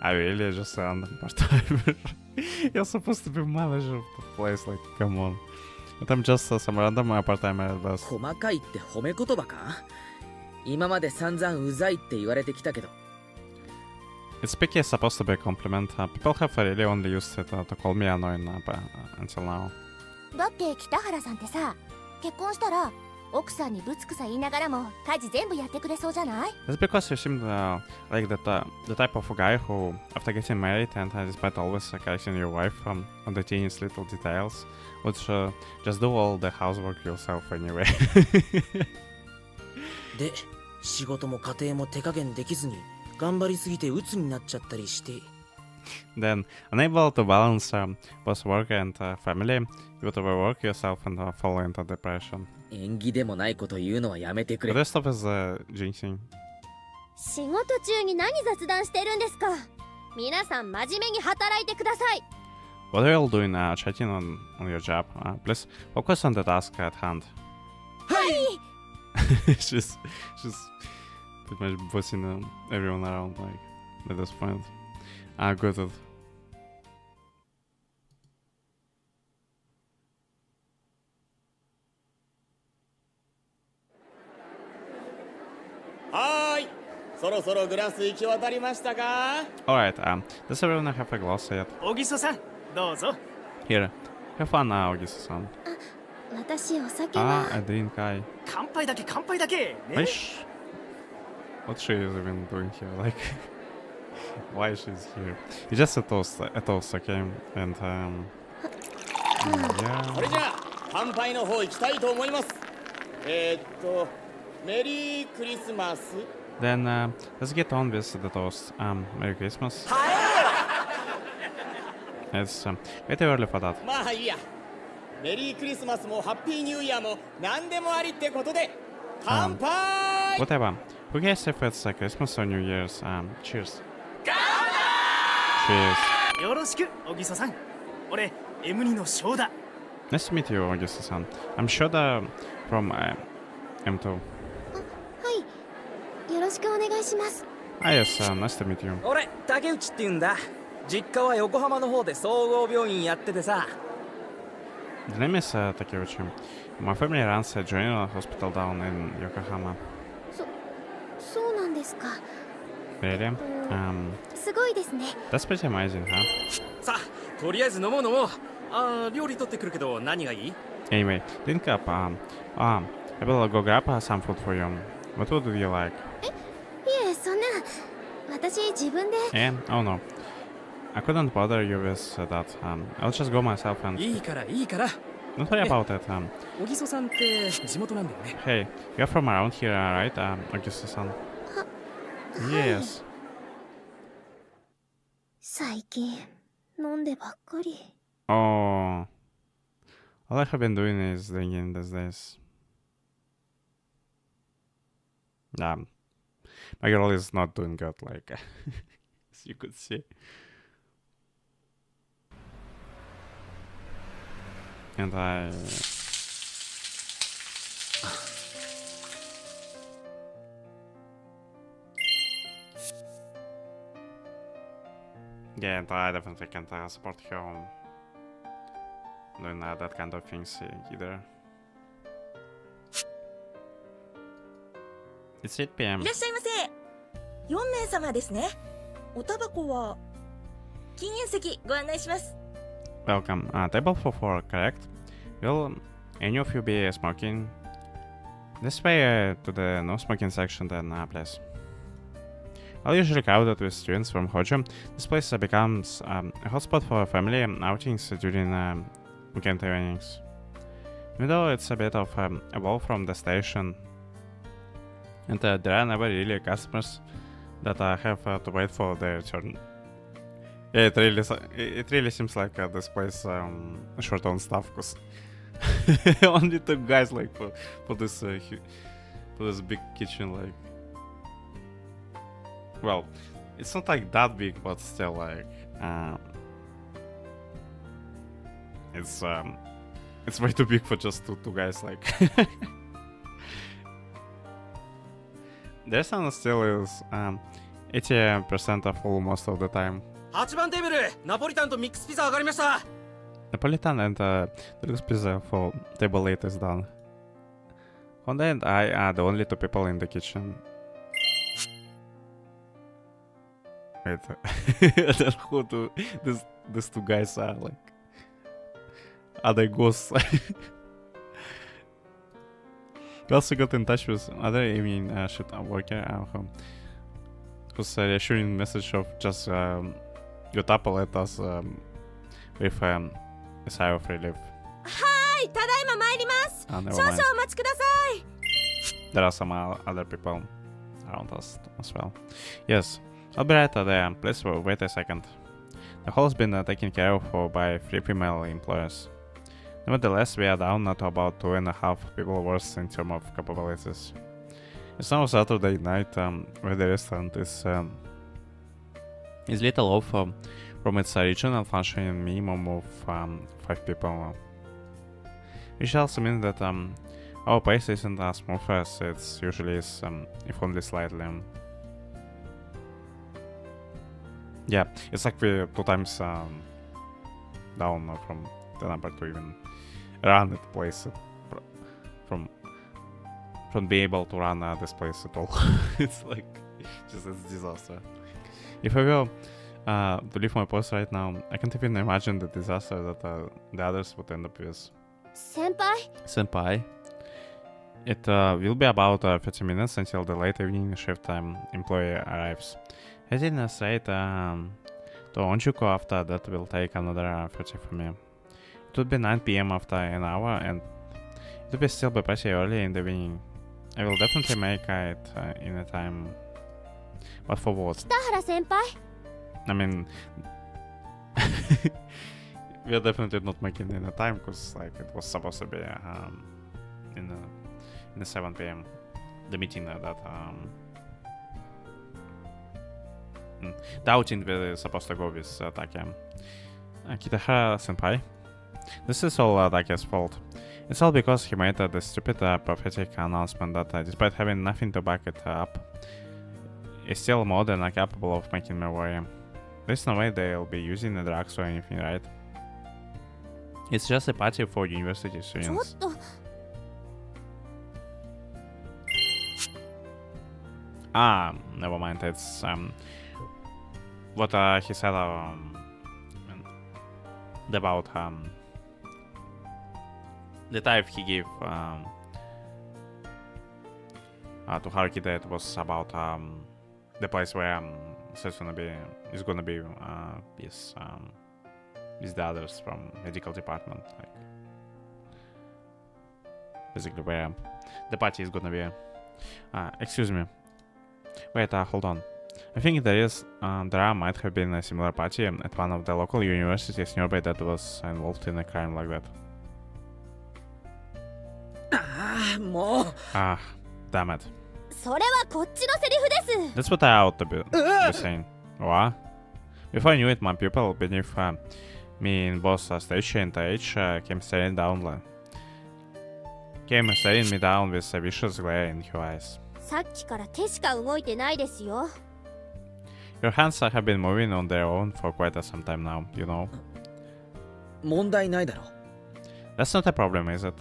S1: I really just random part-timer. You're supposed to be manager of the place, like, come on. But I'm just some random part-timer at best.
S2: 細かいって褒め言葉か今まで散々うざいって言われてきたけど
S1: It's picky is supposed to be a compliment. People have really only used it to call me annoying until now.
S3: だって北原さんってさ、結婚したら奥さんにぶつくさ言いながらも家事全部やってくれそうじゃない？
S1: That's because you seem like the type of guy who, after getting married and despite always correcting your wife on the teeniest little details, would just do all the housework yourself anyway.
S7: で仕事も家庭も手加減できずに頑張りすぎて鬱になっちゃったりして
S1: Then, unable to balance both work and family, you would overwork yourself and fall into depression.
S2: 縁起でもないこと言うのはやめてく
S1: The
S2: れ
S1: rest of is jinxing.
S5: 仕事中に何雑談してるんですか皆さん真面目に働いてください
S1: What are you all doing chatting on your job? Please focus on the task at hand.
S2: はい
S1: she's pretty much bossing everyone around like at this point. Good.
S8: はーい、そろそろグラス行き渡りましたか？
S1: Alright, does everyone have a glass yet?
S9: 小木曽さん、どうぞ。
S1: Here, have fun now, Ogisu-san.
S5: 私お酒は
S1: A drink, I...
S9: 乾杯だけ乾杯だけ。ね。
S1: Wish? What she is even doing here? Like, why she's here? It's just a toast, okay? And Yeah.
S8: それじゃあ乾杯の方行きたいと思います。メリークリスマス。
S1: Then let's get on with the toast. Merry Christmas. It's way too early for that.
S8: まあいいや。メリークリスマスもハッピーニューイヤーも何でもありってことで乾杯。
S1: Whatever. Who cares if it's Christmas or New Year's? Cheers. Cheers.
S9: よろしく小木曽さん。俺 M2 の翔だ。
S1: Nice to meet you, Augusto-san. I'm Shoda from M2.
S5: はいよろしくお願いします。
S1: Ah, yes, nice to meet you.
S2: 俺竹内って言うんだ。実家は横浜の方で総合病院やっててさ。
S1: The name is Takeuchi. My family runs a general hospital down in Yokohama.
S5: そうなんですか。
S1: Really?
S5: すごいですね。
S1: That's pretty amazing, huh?
S7: さあとりあえず飲もう。料理取ってくるけど何がいい？
S1: Anyway, drink up. I will go grab some food for you. What would you like?
S5: いえそんな私自分で。
S1: Yeah? Oh no. I couldn't bother you with that. I'll just go myself and...
S7: いいから。
S1: Don't worry about it.
S7: 小木曽さんって地元なんだよね。
S1: Hey, you're from around here, right? Augusto-san. Yes.
S5: 最近飲んでばっかり。
S1: Oh. All I have been doing is drinking these days. My girl is not doing good, like, as you could see. And I... Yeah, and I definitely can't support her doing that kind of things either. It's 8 p.m.
S10: いらっしゃいませ。4名様ですね。おタバコは禁煙席ご案内します。
S1: Welcome. Table for 4, correct? Will any of you be smoking? This way to the no smoking section then, please. While usually crowded with students from Hojo, this place becomes a hotspot for family outings during weekend evenings. Even though it's a bit of a walk from the station, and there are never really customers that have to wait for their turn. Yeah, it really seems like this place short on stuff, cause only two guys like for this big kitchen, like. Well, it's not like that big, but still like it's way too big for just two guys, like. Their sound still is 80% of full most of the time.
S7: 8番テーブルナポリタンとミックスピザ上がりました。
S1: Napolitan and deluxe pizza for table 8 is done. On the end, I are the only two people in the kitchen. Wait, I don't know who these two guys are, like. Are they ghosts? We also got in touch with other evening shift worker who's reassuring message of just got up and let us with a sigh of relief.
S10: はい、ただいま参ります。
S1: Never
S10: 少々
S1: mind.
S10: お待ちください。
S1: There are some other people around us as well. Yes, I'll be right there. Please wait a second. The hall has been taken care of by 3 female employees. Nevertheless, we are down to about 2.5 people worth in terms of capabilities. It's now Saturday night, where the restaurant is little off from its original functioning minimum of 5 people. Which also means that our pace isn't as smooth as it usually is, if only slightly. Yeah, it's like we're 2 times down from the number to even run the place from being able to run this place at all. It's like just a disaster. If I will to leave my post right now, I can't even imagine the disaster that the others would end up with.
S5: 先輩
S1: Senpai. It will be about 30 minutes until the late evening shift employee arrives. Heading straight to Onjuko after that will take another 30 for me. It would be 9 p.m. after an hour, and it would be still be pretty early in the evening. I will definitely make it in a time. But for what?
S5: 北原先輩
S1: I mean, we are definitely not making it in a time because like it was supposed to be in the 7 p.m. the meeting that the outing we're supposed to go with Taki. Kitahara senpai, this is all Taki's fault. It's all because he made the stupid prophetic announcement that despite having nothing to back it up, is still more than capable of making me worry. There's no way they'll be using the drugs or anything, right? It's just a party for university
S5: ちょっ
S1: students.
S5: と
S1: Never mind. It's what he said about the type he gave to Haruki. That was about the place where is gonna be with the others from medical department, like basically where the party is gonna be. Excuse me. Wait, hold on. I think there might have been a similar party at one of the local universities nearby that was involved in a crime like that.
S2: ああもう
S1: Damn it.
S5: それはこっちのセリフです
S1: That's what I ought to be saying. What? Before I knew it, my pupil beneath me in both stage and age came staring me down with a vicious glare in her eyes.
S5: さっきから手しか動いてないですよ
S1: Your hands have been moving on their own for quite some time now, you know.
S2: 問題ないだろ
S1: That's not a problem, is it?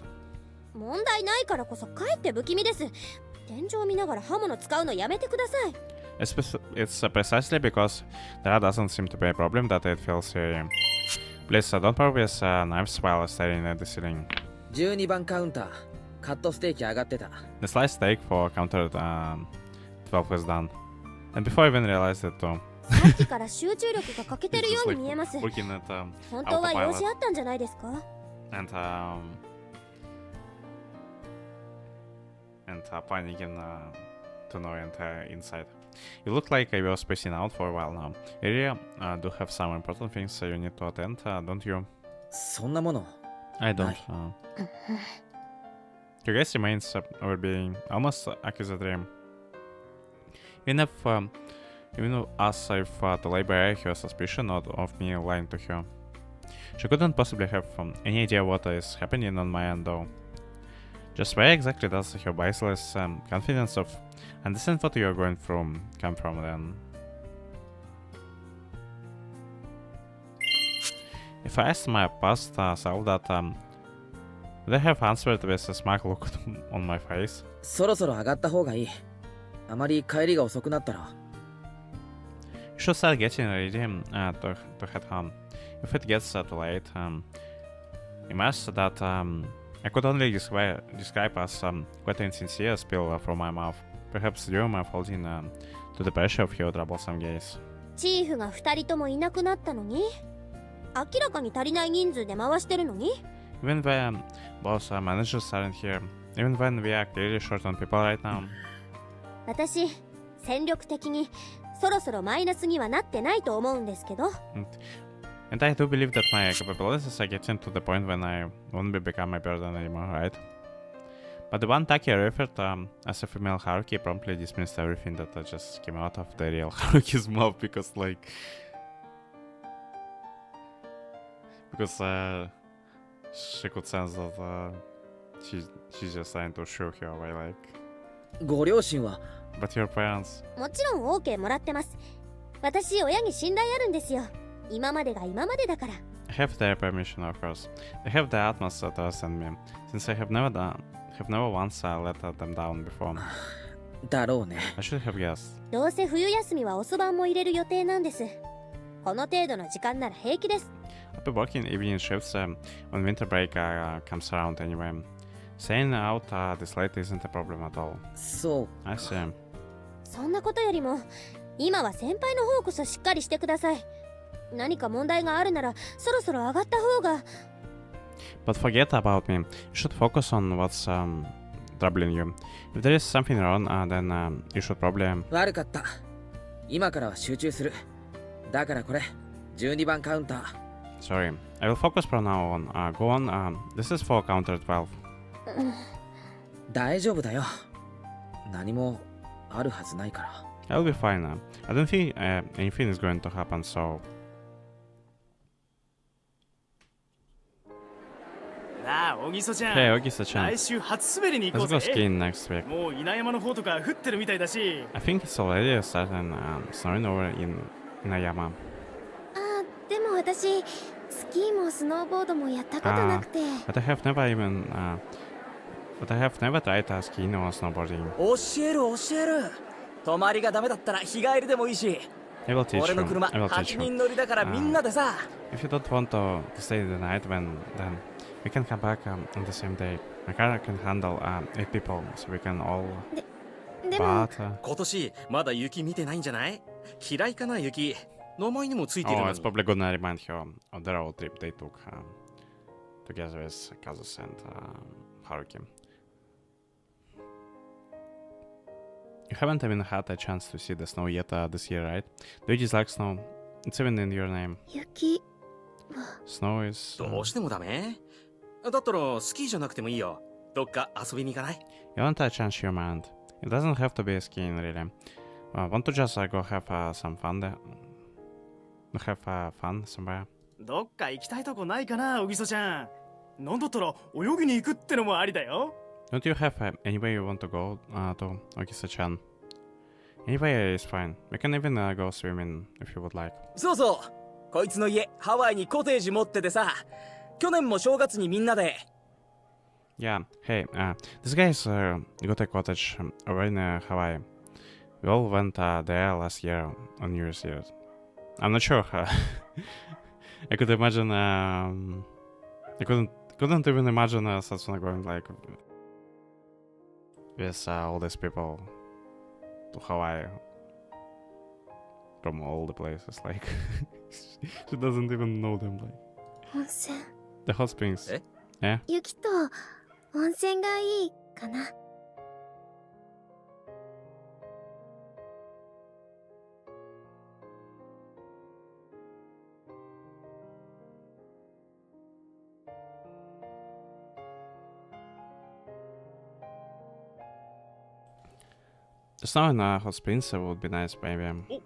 S5: 問題ないからこそかえって不気味です天井見ながら刃物使うのやめてください
S1: It's precisely because there doesn't seem to be a problem that it feels eerie. Please don't pour with knives while staring at the ceiling.
S2: 12番カウンターカットステーキ上がってた
S1: The sliced steak for counter 12 was done. And before I even realized it too.
S5: さっきから集中力が欠けてるように見えます
S1: Looking at
S5: 本当は用事あったんじゃないですか
S1: and panicking to know and inside. You look like you were spacing out for a while now. You really do have some important things you need to attend, don't you?
S2: そんなもの
S1: I don't.
S2: ない
S1: Your guess remains over being almost accusatory. Even asked if to lay bare her suspicion of me lying to her. She couldn't possibly have any idea what is happening on my end, though. Just where exactly does her baseless confidence of understand what you're going through come from then? If I asked my past self that, would I have answered with a smug look on my face?
S2: そろそろ上がった方がいいあまり帰りが遅くなったら
S1: You should start getting ready to head home. If it gets too late, imagine that I could only describe as quite an insincere spill from my mouth, perhaps due my falling to the pressure of your troublesome gaze.
S5: チーフが2人ともいなくなったのに明らかに足りない人数で回してるのに
S1: Even when both managers aren't here, even when we are clearly short on people right now.
S5: 私戦力的にそろそろマイナスにはなってないと思うんですけど
S1: And I do believe that my capabilities are getting to the point when I won't become a burden anymore, right? But the one Taki referred as a female Haruki promptly dismissed everything that just came out of the real Haruki's mouth because, like... Because she could sense that she's just trying to show her away, like...
S2: ご両親は
S1: But your parents...
S5: もちろん OK もらってます私親に信頼あるんですよ今までが今までだから
S1: I have their permission, of course. They have the utmost trust in me, since I have never once let them down before.
S2: だろうね
S1: I should have guessed.
S5: どうせ冬休みは遅番も入れる予定なんですこの程度の時間なら平気です
S1: I'll be working evening shifts when winter break comes around anyway. Staying out this late isn't a problem at all.
S2: そう
S1: I see.
S5: そんなことよりも今は先輩の方こそしっかりしてください何か問題があるならそろそろ上がった方が
S1: But forget about me. You should focus on what's troubling you. If there is something wrong, then you should probably...
S2: 悪かった。今からは集中する。だからこれ、12番カウンター。
S1: Sorry. I will focus from now on. Go on. This is for counter 12.
S2: 大丈夫だよ。何もあるはずないから。
S1: I'll be fine. I don't think anything is going to happen, so...
S9: なあ、小木曽ちゃん。
S1: Hey, Ogisa-chan.
S9: 来週初滑りに行こ
S1: Let's
S9: う
S1: go
S9: ぜ。
S1: skiing next week.
S9: もう稲山の方とか降ってるみたいだし。
S1: I think it's already starting snowing over in Inayama.
S5: あーでも私スキーもスノーボードもやったことなくて。
S1: But I have never tried skiing or snowboarding.
S8: 教える。泊まりがダメだったら日帰りでもいいし。
S1: I will teach
S8: 俺の
S1: you.
S8: 車
S1: I will teach
S8: 8
S1: you.
S8: 人乗りだからみんなでさ。
S1: If you don't want to stay the night, then we can come back on the same day. My car can handle 8 people, so we can all.
S5: でも
S1: But
S4: 今年まだ雪見てないんじゃない？嫌いかな雪。名前にもついてる
S1: oh,
S4: の
S1: it's
S4: に。
S1: probably gonna remind her of the road trip they took together with Kazus and Haruki. You haven't even had a chance to see the snow yet this year, right? Do you dislike snow? It's even in your name.
S5: 雪
S1: Snow is.
S4: どうしてもダメ？だったらスキーじゃなくてもいいよ。どっか遊びに行かない？
S1: You want to change your mind. It doesn't have to be skiing, really. Want to just go have some fun there? Have fun somewhere?
S9: どっか行きたいとこないかな、小木曽ちゃん。なんだったら泳ぎに行くってのもありだよ。
S1: Don't you have anywhere you want to go to, Ogisa-chan? Anywhere is fine. We can even go swimming if you would like.
S8: そうそう。こいつの家ハワイにコテージ持っててさ。去年も正月にみんなで。
S1: Yeah, hey, this guy's got a cottage over in Hawaii. We all went there last year on New Year's Eve. I'm not sure. I could imagine. I couldn't even imagine Satsuna going like with all these people to Hawaii from all the places. Like she doesn't even know them. Like
S5: 温泉
S1: the hot springs. Yeah.
S5: 雪と温泉がいいかな。
S1: The snow in hot springs would be nice, maybe.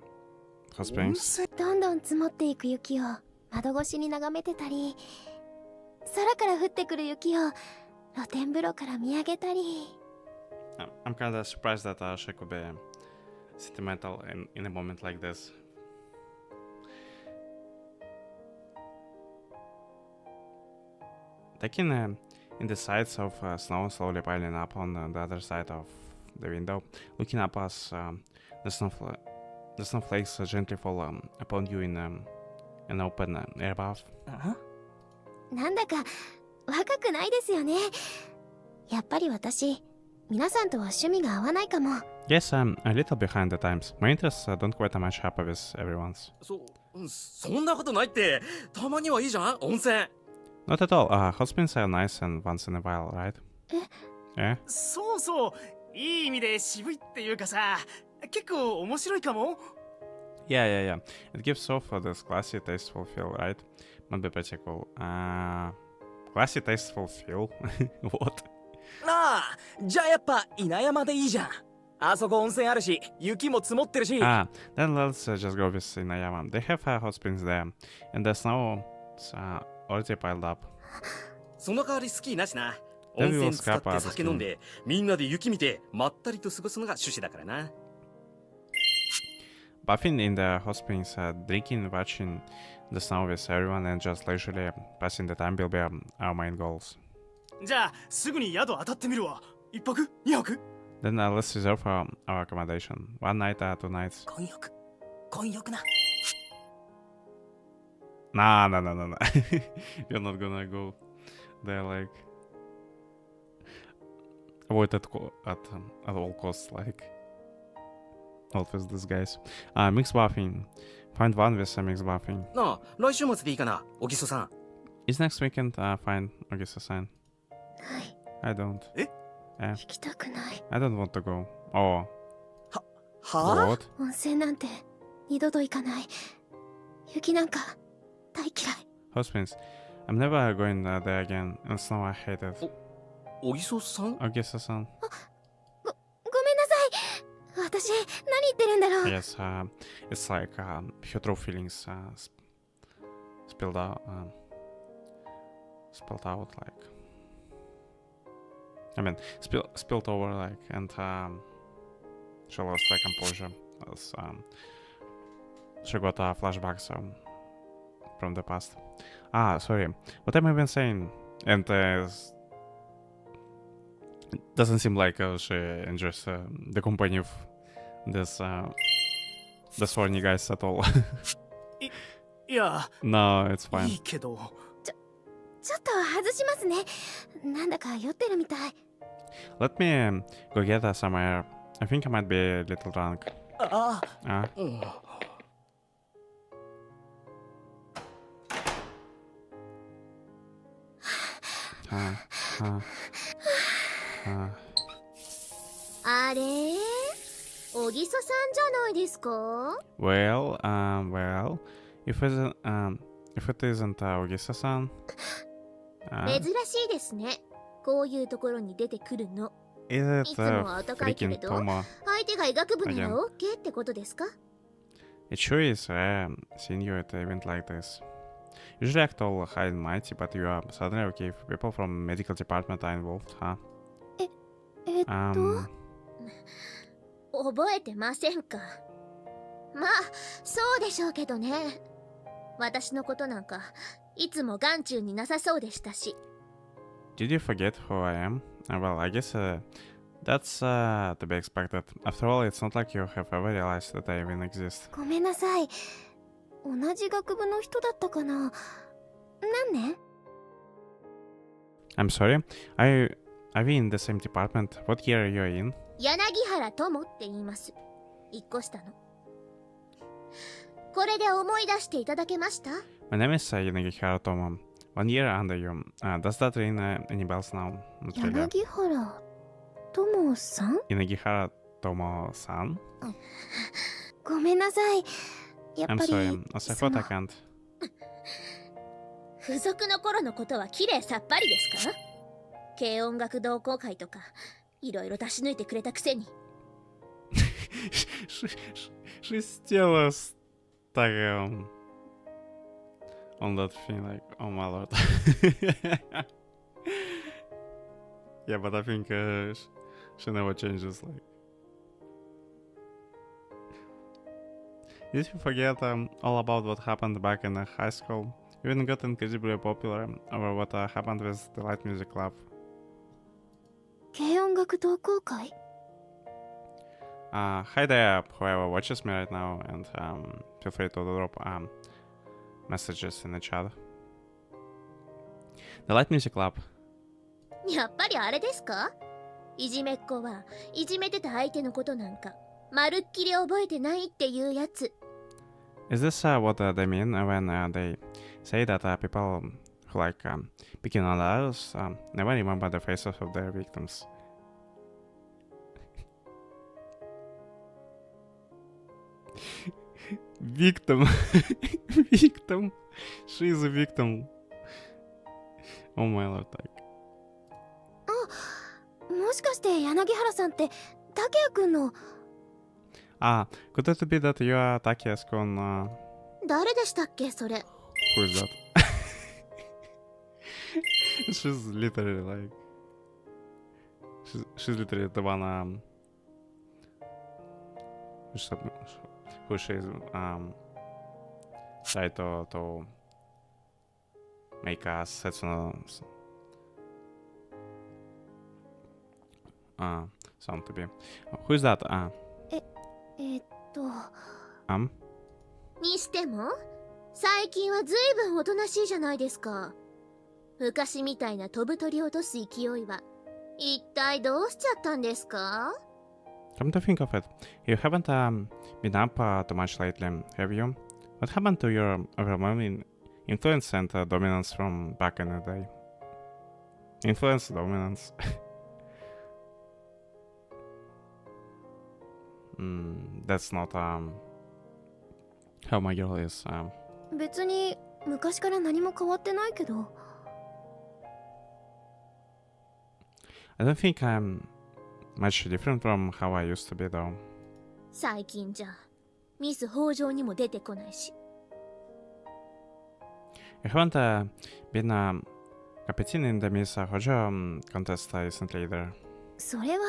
S1: Hot springs.
S5: どんどん積もっていく雪を窓越しに眺めてたり、空から降ってくる雪を露天風呂から見上げたり。
S1: I'm kind of surprised that she could be sentimental in a moment like this. Taking in the sides of snow slowly piling up on the other side of the window, looking up as the snowflakes gently fall upon you in an open air bath.
S5: なんだか若くないですよね。やっぱり私、皆さんとは趣味が合わないかも。
S1: Yes, I'm a little behind the times. My interests don't quite match up with everyone's.
S4: そんなことないって。たまにはいいじゃん、温泉。
S1: Not at all. Hot springs are nice and once in a while, right? え？
S9: そうそう。いい意味で渋いっていうかさ、結構面白いかも。
S1: Yeah. It gives off this classy, tasteful feel, right? Might be pretty cool. Classy, tasteful feel? What?
S8: なあ、じゃあやっぱ稲山でいいじゃん。あそこ温泉あるし、雪も積もってるし。
S1: Then let's just go with Inayama. They have hot springs there, and the snow's already piled up.
S4: その代わりスキーなしな。温泉使って酒飲んで、みんなで雪見て、まったりと過ごすのが趣旨だからな。
S1: Buffing in the hot springs, drinking, watching the snow with everyone, and just leisurely passing the time will be our main goals.
S9: じゃあすぐに宿当たってみるわ。一泊二泊
S1: Then let's reserve our accommodation. 1 night, 2 nights.
S8: 混浴な。
S1: Nah. You're not gonna go there, like. Avoid at all costs, like. Not with these guys. Mixed buffing. Find one with some mixed buffing.
S4: なあ、来週末でいいかな、小木曽さん。
S1: Is next weekend fine, Ogisa-san?
S5: ない。
S1: I don't.
S6: え
S1: Yeah,
S5: 行きたくない。
S1: I don't want to go. Oh,
S6: は
S1: what?
S5: 温泉なんて二度と行かない。雪なんか大嫌い。
S1: Hostpins. I'm never going there again. And snow, I hate it.
S4: おぎそさん
S1: Ogisa-san.
S5: ごめんなさい。私、何言ってるんだろう。
S1: Yes, it's like your true feelings spilled out. Spilled out, like. I mean, spilled over, like, and she lost her composure. As, she got flashbacks from the past. Sorry. What am I even saying? And it doesn't seem like she enjoys the company of this the thorny guys at all.
S9: いや、
S1: No, it's
S9: い
S1: fine.
S9: いけど。
S5: ちょっと外しますね。なんだか酔ってるみたい。
S1: Let me go get some air. I think I might be a little drunk.
S9: ああ、
S1: Uh,
S9: うん。
S3: あれおぎそさんじゃないですか？
S1: well, if it isn't Ogisa-san,
S3: 珍しいですね。こういうところに出てくるの。
S1: is
S3: い
S1: it
S3: つもはお高いけれ
S1: freaking
S3: ど、
S1: Toma?
S3: 相手が医学部なら OK ってことですか？
S1: It sure is rare seeing you at an event like this. Usually act all high and mighty, but you are suddenly okay if people from medical department are involved, huh?
S3: 覚えてませんか？まあ、そうでしょうけどね。私のことなんか、いつも眼中になさそうでしたし。
S1: Did you forget who I am? Well, I guess that's to be expected. After all, it's not like you have ever realized that I even exist.
S5: ごめんなさい。同じ学部の人だったかな。何年？
S1: I'm sorry? Are we in the same department? What year are you in?
S3: 柳原友って言います。一個下の。これで思い出していただけました？
S1: My name is Yanagihara Tomo. 1 year under you. Does that ring any bells now? Not really.
S5: 柳原友さん？
S1: Yanagihara Tomo-san?
S5: ごめんなさい。やっ
S1: I'm
S5: ぱり
S1: sorry. I thought I can't.
S3: 付属の頃のことは綺麗さっぱりですか？軽音楽同好会とかいろいろ出し抜いてくれたくせに。
S1: She's still stuck on that thing, like, oh my lord. Yeah, but I think she never changes, like. Did you forget all about what happened back in high school? You even got incredibly popular over what happened with the Light Music Club.
S5: 軽音楽同好会？
S1: Hi there, whoever watches me right now, and feel free to drop messages in the chat. The Light Music Club.
S3: やっぱりあれですか？いじめっ子はいじめてた相手のことなんかまるっきり覚えてないっていうやつ。
S1: Is this what they mean when they say that people who like picking on others never remember the faces of their victims? Victim. Victim. She is a victim. Oh my lord. Like.
S5: もしかして柳原さんって竹谷くんの？
S1: Could it be that you are Takiya's-kun?
S3: 誰でしたっけそれ？
S1: Who is that? She's literally like. She's literally the one who she's try to make a Setsuno sound to be. Who is that?
S3: にしても最近はずいぶんおとなしいじゃないですか。昔みたいな飛ぶ鳥を落とす勢いは一体どうしちゃったんですか？
S1: Come to think of it, you haven't been up too much lately, have you? What happened to your overwhelming influence and dominance from back in the day. Influence, dominance. That's not how my girl is.
S5: 別に昔から何も変わってないけど。
S1: I don't think I'm much different from how I used to be though.
S3: 最近じゃミス北条にも出てこないし。
S1: I haven't been competing in the Miss Hojo contest recently either.
S5: それは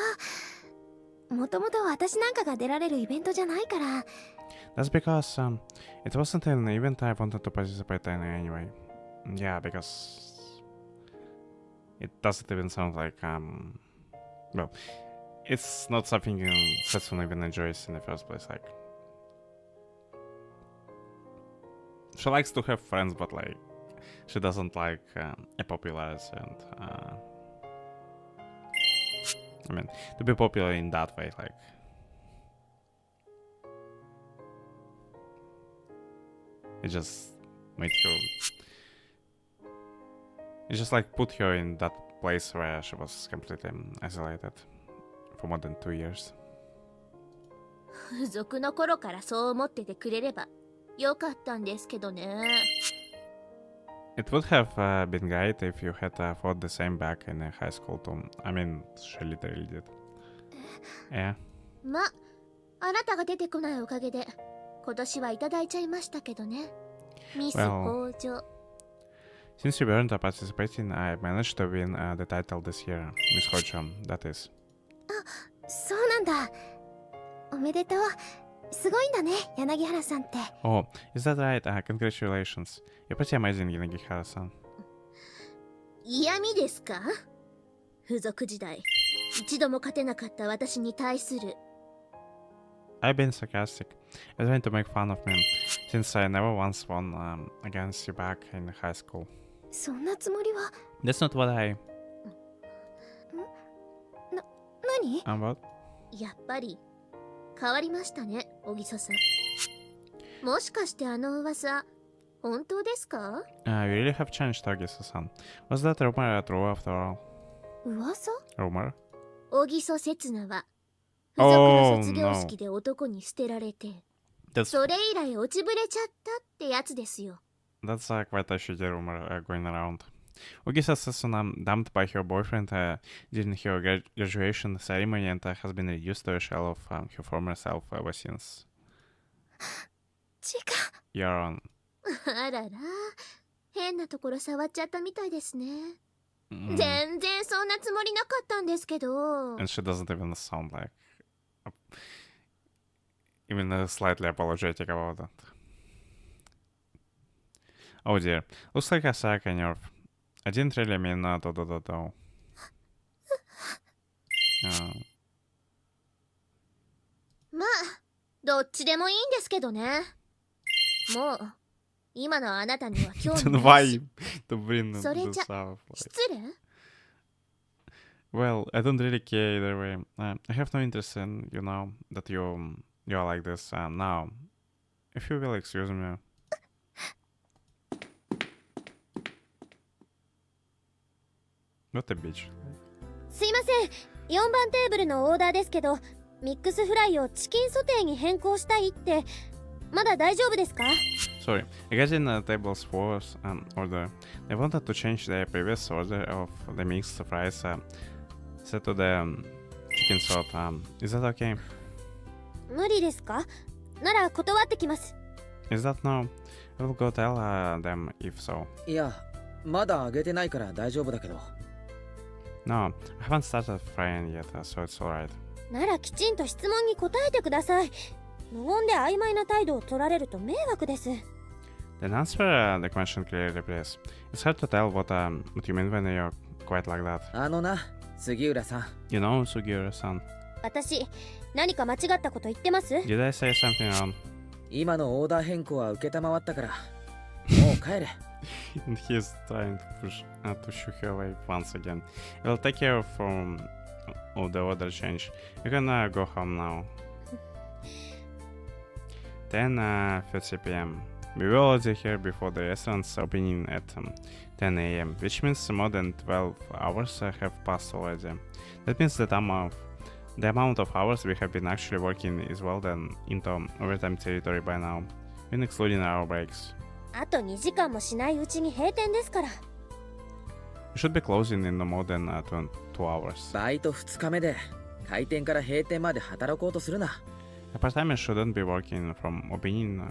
S5: もともと私なんかが出られるイベントじゃないから。
S1: That's because it wasn't an event I wanted to participate in anyway. Yeah, because it doesn't even sound like well, it's not something Setsuna even enjoys in the first place. Like, she likes to have friends, but like, she doesn't like popularize and I mean, to be popular in that way, like. It just made her. It just like put her in that place where she was completely isolated for more than 2 years.
S3: 付属の頃からそう思っててくれればよかったんですけどね。
S1: It would have been great if you had fought the same back in high school too. I mean, she literally did. Yeah.
S3: ま、あなたが出てこないおかげで今年はいただいちゃいましたけどね。ミス北条。
S1: Since you weren't participating, I managed to win the title this year, Miss Hojo, that is.
S5: あ、そうなんだ。おめでとう。すごいんだね、柳原さんって。
S1: Oh, is that right? Congratulations. You're pretty amazing, Yanagihara-san.
S3: 嫌味ですか？付属時代、一度も勝てなかった私に対する。
S1: I've been sarcastic. I was trying to make fun of me, since I never once won against you back in high school.
S5: そんなつもりは。
S1: That's not what I...
S5: 何？
S1: What?
S3: やっぱり変わりましたね、小木曽さん。もしかしてあの噂、本当ですか？
S1: You really have changed, Ogisa-san. Was that rumor true after all?
S5: 噂？
S1: Rumor?
S3: 小木曽刹那は付属の卒業式で男に捨てられて、それ以来落ちぶれちゃったってやつですよ。
S1: That's quite a shitty rumor going around. Ogisa Sasuna dumped by her boyfriend during her graduation ceremony and has been reduced to a shell of her former self ever since.
S5: 違う。
S1: You're on.
S3: あらら、変なところ触っちゃったみたいですね。全然そんなつもりなかったんですけど。
S1: And she doesn't even sound like even slightly apologetic about that. Oh dear, looks like I suck a nerve. I didn't really mean to do that though.
S3: まあ、どっちでもいいんですけどね。もう、今のあなたには興味ないし。
S1: To bring
S3: それじゃ、
S1: this up.
S3: 失礼？
S1: Well, I don't really care either way. I have no interest in, you know, that you are like this now. If you will excuse me. What a bitch.
S5: すいません。4番テーブルのオーダーですけど、ミックスフライをチキンソテーに変更したいって、まだ大丈夫ですか？
S1: Sorry, I got in the table's fourth order. They wanted to change their previous order of the mixed fries set to the chicken salt. Is that okay?
S5: 無理ですか？なら断ってきます。
S1: Is that no? I will go tell them if so.
S2: いや、まだ揚げてないから大丈夫だけど。
S1: No, I haven't started frying yet, so it's alright.
S5: ならきちんと質問に答えてください。無言で曖昧な態度を取られると迷惑です。
S1: Then answer the question clearly, please. It's hard to tell what you mean when you're quite like that.
S2: あのな、杉浦さん。
S1: You know, Sugiura-san.
S5: 私、何か間違ったこと言ってます？
S1: Did I say something wrong?
S2: 今のオーダー変更は受けたまわったから、もう帰れ。
S1: And he's trying to shoo her away once again. I will take care of the order change. You can go home now. 10:30 p.m. We were already here before the restaurant's opening at 10 a.m., which means more than 12 hours have passed already. That means that the amount of hours we have been actually working is well then into overtime territory by now, when excluding our breaks.
S5: あと2時間もしないうちに閉店ですから。
S1: We should be closing in no more than 2 hours.
S2: バイト2日目で開店から閉店まで働こうとするな。
S1: A part-timer shouldn't be working from opening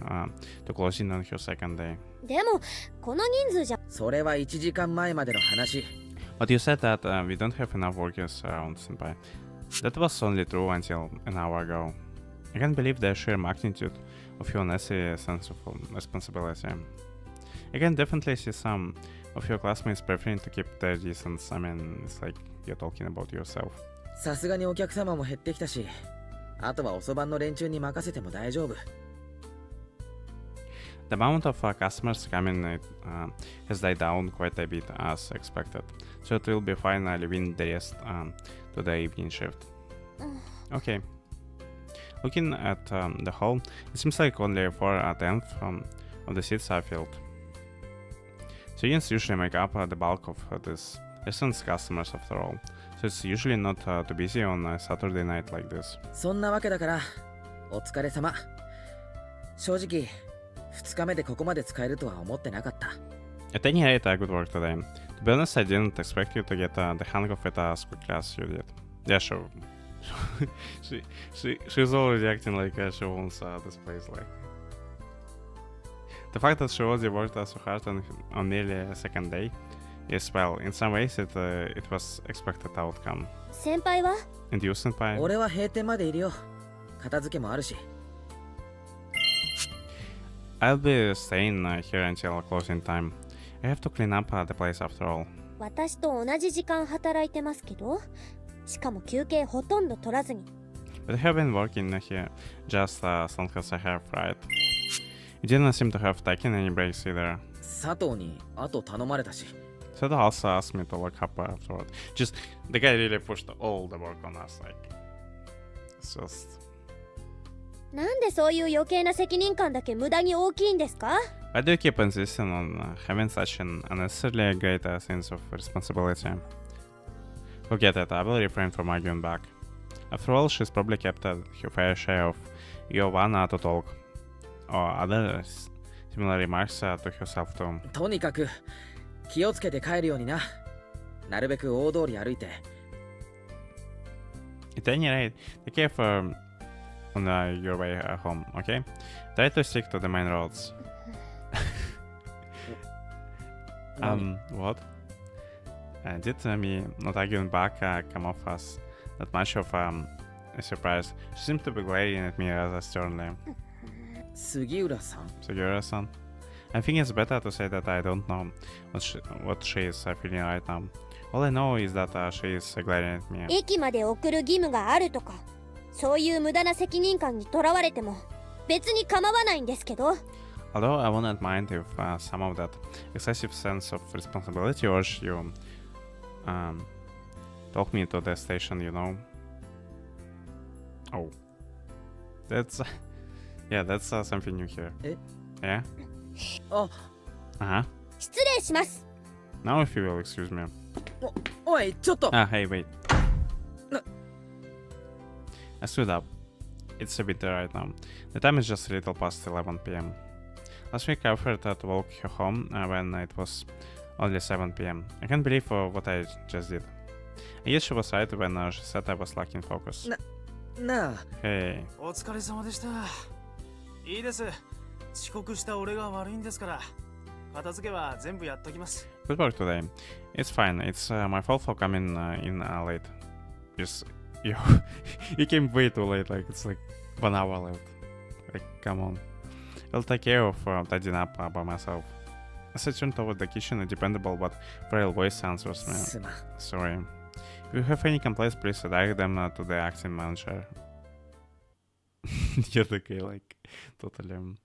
S1: to closing on her second day.
S5: でもこの人数じゃ。
S2: それは1時間前までの話。
S1: But you said that we don't have enough workers around, senpai. That was only true until an hour ago. I can't believe the sheer magnitude of your necessary sense of responsibility. I can definitely see some of your classmates preferring to keep their distance. I mean, it's like you're talking about yourself.
S2: さすがにお客様も減ってきたし、あとは遅番の連中に任せても大丈夫。
S1: The amount of customers coming has died down quite a bit as expected, so it will be fine leaving the rest to the evening shift. Okay. Looking at the hall, it seems like only 4/10 of the seats are filled. Students usually make up the bulk of this restaurant's customers after all, so it's usually not too busy on a Saturday night like this.
S2: そんなわけだから、お疲れ様。正直、2日目でここまで使えるとは思ってなかった。
S1: At any rate, good work today. To be honest, I didn't expect you to get the hang of it as quickly as you did. Yeah, sure. She's already acting like she owns this place. Like the fact that she already worked so hard on nearly a second day is, well, in some ways it was expected outcome.
S5: 先輩は
S1: And you, senpai?
S2: 俺は閉店までいるよ。片付けもあるし。
S1: I'll be staying here until closing time. I have to clean up the place after all.
S5: 私と同じ時間働いてますけど、しかも休憩ほとんど取らずに。
S1: But I have been working here just as long as I have, right? You didn't seem to have taken any breaks either.
S2: 佐藤に後頼まれたし。
S1: So they also asked me to look up afterward. Just, the guy really pushed all the work on us, like... It's just...
S5: なんでそういう余計な責任感だけ無駄に大きいんですか？
S1: Why do you keep insisting on having such an unnecessarily great sense of responsibility? Forget it, I will refrain from arguing back. After all, she's probably kept her fair share of your one to talk, or other similar remarks to herself too.
S2: とにかく気をつけて帰るようにな。なるべく大通り歩いて。
S1: At any rate, take care on your way home, okay? Try to stick to the main roads. What? Did me not arguing back come off as that much of a surprise? She seemed to be glaring at me rather sternly.
S2: 杉浦さん
S1: Sugiura-san? I think it's better to say that I don't know what she is feeling right now. All I know is that she is glaring at me.
S5: 駅まで送る義務があるとか、そういう無駄な責任感にとらわれても別に構わないんですけど。
S1: Although I wouldn't mind if some of that excessive sense of responsibility urged you talk me to the station, you know. Oh, that's yeah, that's something new here. Yeah.
S2: あ、
S5: 失礼します。
S1: Now if you will excuse me.
S2: おい、ちょっと。
S1: Hey, wait. I stood up. It's a bit right now. The time is just a little past 11 p.m. Last week I offered to walk her home when it was only 7 p.m. I can't believe what I just did. I guess she was right when she said I was lacking focus.
S2: なあ。
S1: Hey.
S9: お疲れ様でした。いいです。遅刻した俺が悪いんですから。片付けは全部やっときます。
S1: Good work today. It's fine. It's my fault for coming in late. Just you came way too late. Like it's like 1 hour left. Like come on. I'll take care of tidying up by myself. As I turn toward the kitchen, a dependable but frail voice answers me.
S2: すまん。
S1: Sorry. If you have any complaints, please direct them to the acting manager. You're okay, like totally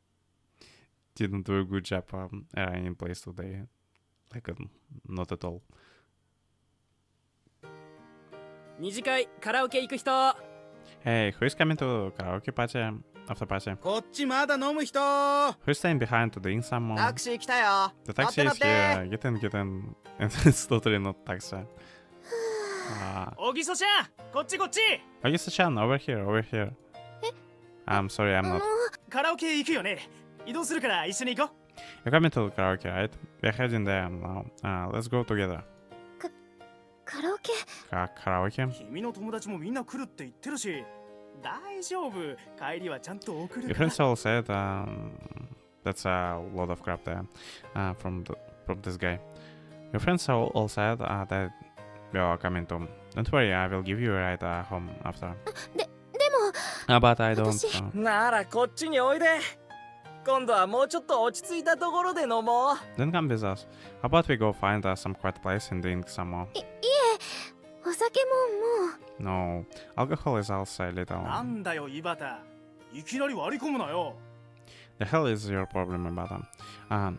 S1: didn't do a good job in place today. Like not at all.
S8: 二次会カラオケ行く人。
S1: Hey, who is coming to karaoke party after party?
S8: こっちまだ飲む人
S1: Who's staying behind to drink some more?
S8: タクシー来たよ
S1: The taxi is here. Get in, get in. And it's totally not taxi.
S9: おぎそちゃんこっちこっち
S1: Ogisa-chan, over here, over here. I'm sorry, I'm not.
S9: カラオケ行くよね移動するから一緒に行こ
S1: You're coming to the karaoke, right? We're heading there now. Let's go together.
S5: カラオケ
S1: Karaoke?
S9: う君の友達もみんな来るって言ってるし大丈夫帰りはちゃんと送る
S1: Your
S9: から
S1: friends all said that's a lot of crap there from this guy. Your friends all said that we are coming to. Don't worry, I will give you a ride home after.
S5: でも
S1: But I don't.
S5: 私
S7: ならこっちにおいで。今度はもうちょっと落ち着いたところで飲もう。
S1: Then come with us. How about we go find some quiet place and drink some more?
S5: いえお酒もも
S1: No, alcohol is also a
S9: な
S1: little.
S9: んだよ井端いきなり割り込むなよ
S1: The hell is your problem about them?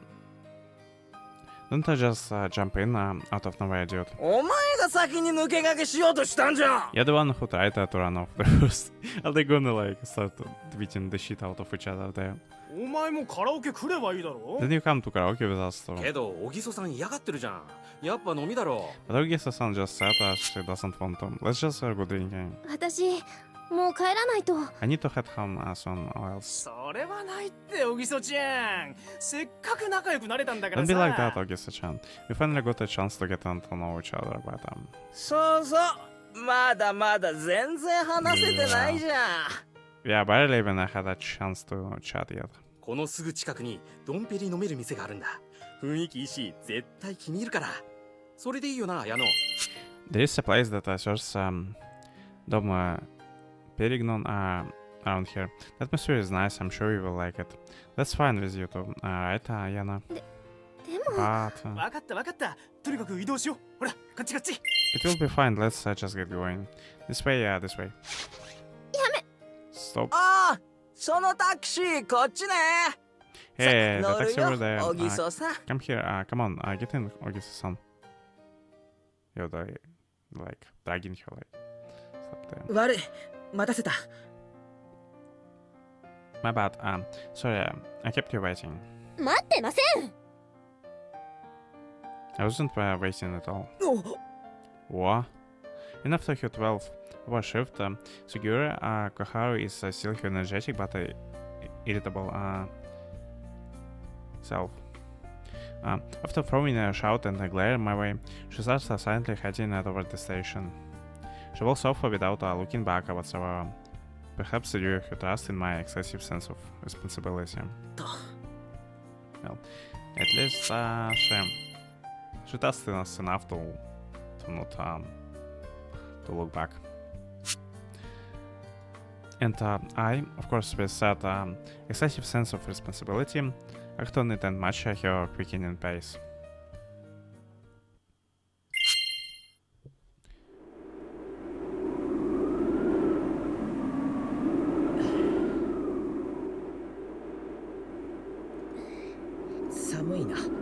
S1: Don't I just jump in out of nowhere, dude?
S7: お前が先に抜け駆けしようとしたんじゃん。
S1: You're the one who tried to run off the first. Are they gonna like start beating the shit out of each other there?
S9: お前もカラオケ来ればいいだろ
S1: Then you come to karaoke with us too.
S11: けど小木曽さん嫌がってるじゃん。やっぱ飲みだろ
S1: But Ogisa-san just said that she doesn't want to. Let's just go drinking.
S5: 私もう帰らないと
S1: I need to head home soon or else.
S9: それはないっておぎそちゃんせっかく仲良くなれたんだから
S1: Don't
S9: さ
S1: be like that, Ogisa-chan. We finally got a chance to get to know each other, but
S7: そうそう。まだまだ全然話せてないじゃん。
S1: yeah, barely even I had a chance to chat yet.
S11: このすぐ近くにドンペリ飲める店があるんだ。雰囲気いいし絶対気に入るから。それでいいよな、矢野。
S1: There is a place that serves Dom Perignon around here. The atmosphere is nice, I'm sure you will like it. That's fine with you too, right, Yana?
S5: でも
S1: But
S9: 分かった分かったとにかく移動しようほらこっちこっち
S1: it will be fine, let's just get going. This way, this way.
S5: やめ
S1: Stop.
S7: ああ、そのタクシーこっちね。
S1: Hey,
S7: さ
S1: the
S7: 乗
S1: taxi
S7: る
S1: over
S7: よ、
S1: there.
S7: 小木曽さん。
S1: Come here, come on, get in, Ogisa-san. You're like dragging her like stop there.
S2: 悪い待たせた
S1: My bad. Sorry, I kept you waiting.
S5: 待ってません
S1: I wasn't waiting at all.
S2: お
S1: What? And after her 12 hour shift, Sugura Koharu is still her energetic but irritable self. After throwing a shout and a glare my way, she starts silently heading toward the station. She walks off without looking back whatsoever. Perhaps due to her trust in my excessive sense of responsibility. Well, at least she trusted us enough to not to look back. And I, of course, with that excessive sense of responsibility, act on it and match her quickening pace.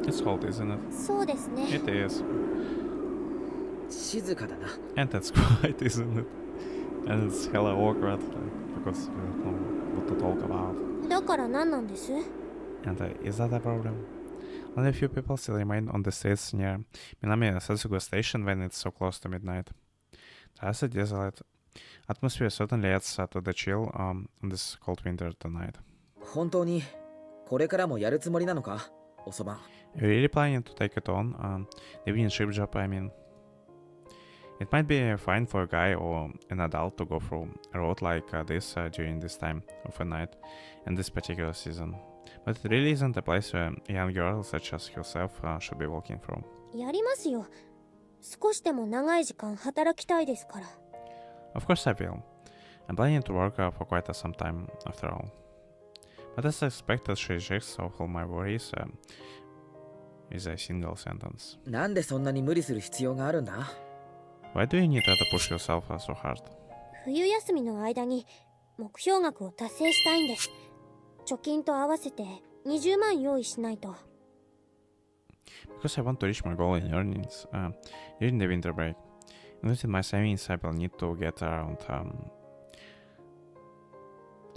S1: It's cold, isn't it?
S5: そうですね
S1: It is.
S2: 静かだな
S1: And that's quiet, isn't it? And it's hella awkward, because we don't know what to talk about.
S5: だから何なんです
S1: And is that a problem? Only a few people still remain on the streets near Minami Setsugu station when it's so close to midnight. That's a desolate. Atmosphere certainly adds to the chill on this cold winter tonight.
S2: 本当にこれからもやるつもりなのかおそば
S1: Are you really planning to take it on? Living in ship job, I mean. It might be fine for a guy or an adult to go through a road like this during this time of the night and this particular season. But it really isn't a place where a young girl such as herself should be walking through.
S5: やりますよ少しでも長い時間働きたいですから
S1: Of course I will. I'm planning to work for quite some time after all. But as expected, she rejects all my worries with a single sentence.
S2: なんでそんなに無理する必要があるんだ
S1: Why do you need to push yourself so hard?
S5: 冬休みの間に目標額を達成したいんです貯金と合わせて20万用意しないと
S1: Because I want to reach my goal in earnings during the winter break. And within my savings, I will need to get around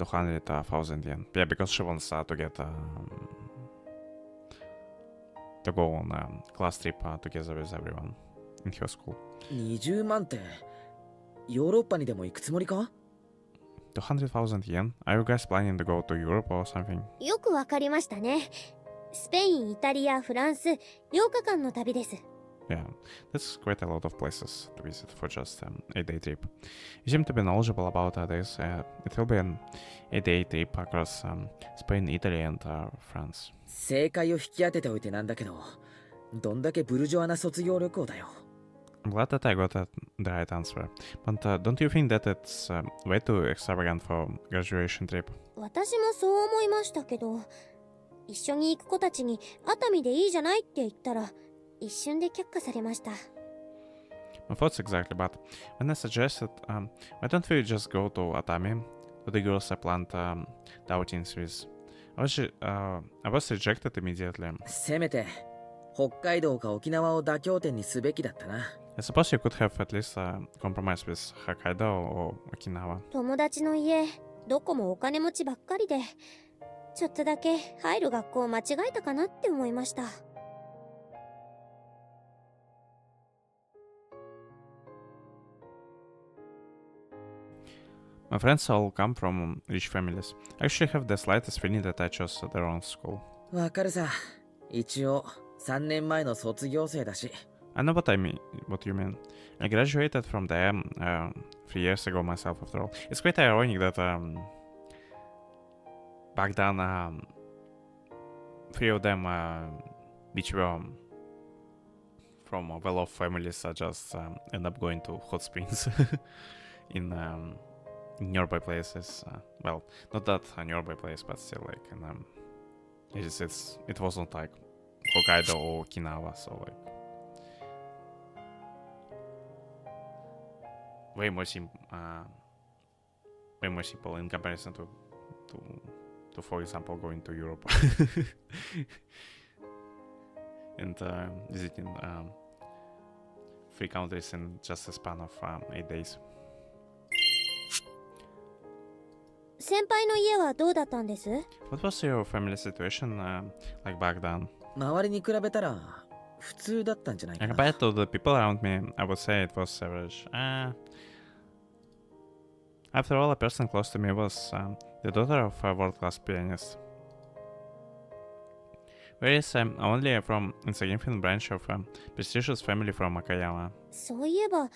S1: 200,000 yen. Yeah, because she wants to get to go on a class trip together with everyone in her school.
S2: 20万って、ヨーロッパにでも行くつもりか？
S1: 200,000 yen? Are you guys planning to go to Europe or something?
S5: よくわかりましたね。スペイン、イタリア、フランス、8日間の旅です。
S1: Yeah, that's quite a lot of places to visit for just a day trip. You seem to be knowledgeable about this. It will be an 8-day trip across Spain, Italy, and France.
S2: 正解を引き当てておいてなんだけど、どんだけブルジョアな卒業旅行だよ。
S1: I'm glad that I got the right answer. But don't you think that it's way too extravagant for graduation trip?
S5: 私もそう思いましたけど、一緒に行く子たちに熱海でいいじゃないって言ったら、一瞬で却下されました。
S1: My thoughts exactly, but when I suggested, why don't we just go to Atami, to the girls I planned the outings with? I was rejected immediately.
S2: せめて、北海道か沖縄を妥協点にすべきだったな。
S1: I suppose you could have at least compromised with Hokkaido or Okinawa.
S5: 友達の家、どこもお金持ちばっかりで、ちょっとだけ入る学校を間違えたかなって思いました。
S1: My friends all come from rich families. I actually have the slightest feeling that I chose the wrong school.
S2: わかるさ。一応、3年前の卒業生だし。
S1: I know what you mean. I graduated from there 3 years ago myself after all. It's quite ironic that back then 3 of them which were from well-off families just end up going to hot springs in nearby places. Well, not that a nearby place, but still like it wasn't like Hokkaido or Okinawa, so like way more simple in comparison to for example going to Europe and visiting 3 countries in just a span of 8 days.
S5: 先輩の家はどうだったんです？
S1: What was your family situation like back then?
S2: 周りに比べたら普通だったんじゃないかな。
S1: Compared to the people around me, I would say it was average. After all, a person close to me was the daughter of a world-class pianist. Whereas I'm only from insignificant branch of a prestigious family from Akayama.
S5: そういえば、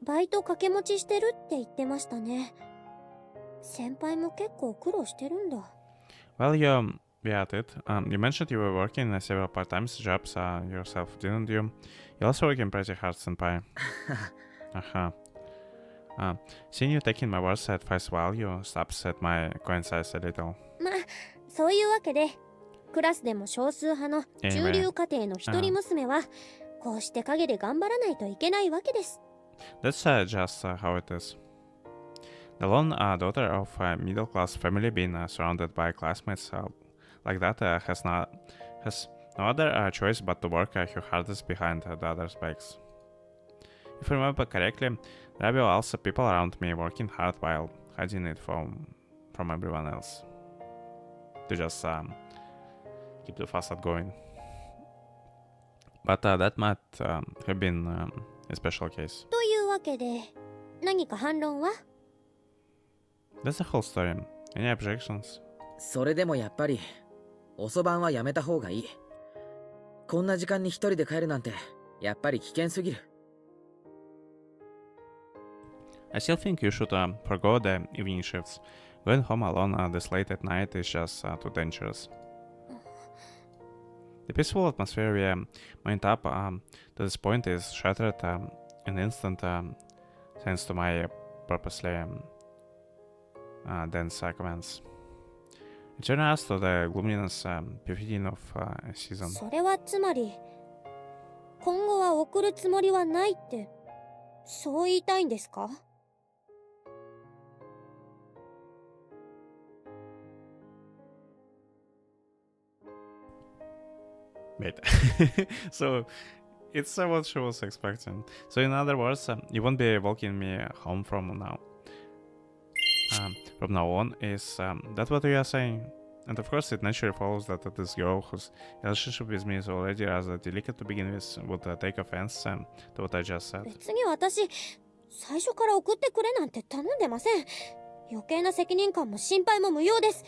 S5: バイト掛け持ちしてるって言ってましたね。先輩も結構苦労してるんだ。
S1: Well, you're at it. You mentioned you were working in several part-time jobs yourself, didn't you? You're also working pretty hard, senpai. Seeing you taking my words at face value upset my coin size a little.
S5: まあ、そういうわけで、クラスでも少数派の中流家庭の一人娘は、こうして陰で頑張らないといけないわけです。
S1: That's just how it is. The lone daughter of a middle-class family being surrounded by classmates like that has no other choice but to work her hardest behind the others' backs. If I remember correctly, there were also people around me working hard while hiding it from everyone else. To just keep the facade going. But that might have been a special case.
S5: というわけで、何か反論は？
S1: That's the whole story. Any objections?
S2: それでもやっぱり遅番はやめた方がいい。こんな時間に一人で帰るなんてやっぱり危険すぎる。
S1: I still think you should forgo the evening shifts. Going home alone this late at night is just too dangerous. The peaceful atmosphere we went up to this point is shattered in an instant thanks to my purposely dense comments. Return us to the gloominess befitting of a season.
S5: それはつまり、今後は送るつもりはないって、そう言いたいんですか？
S1: Wait. So, it's what she was expecting. So, in other words, you won't be walking me home from now. from now on. Is that what you are saying? And of course, it naturally follows that this girl whose relationship with me is already rather delicate to begin with would take offense to what I just said.
S5: 別に私最初から送ってくれなんて頼んでません。余計な責任感も心配も無用です。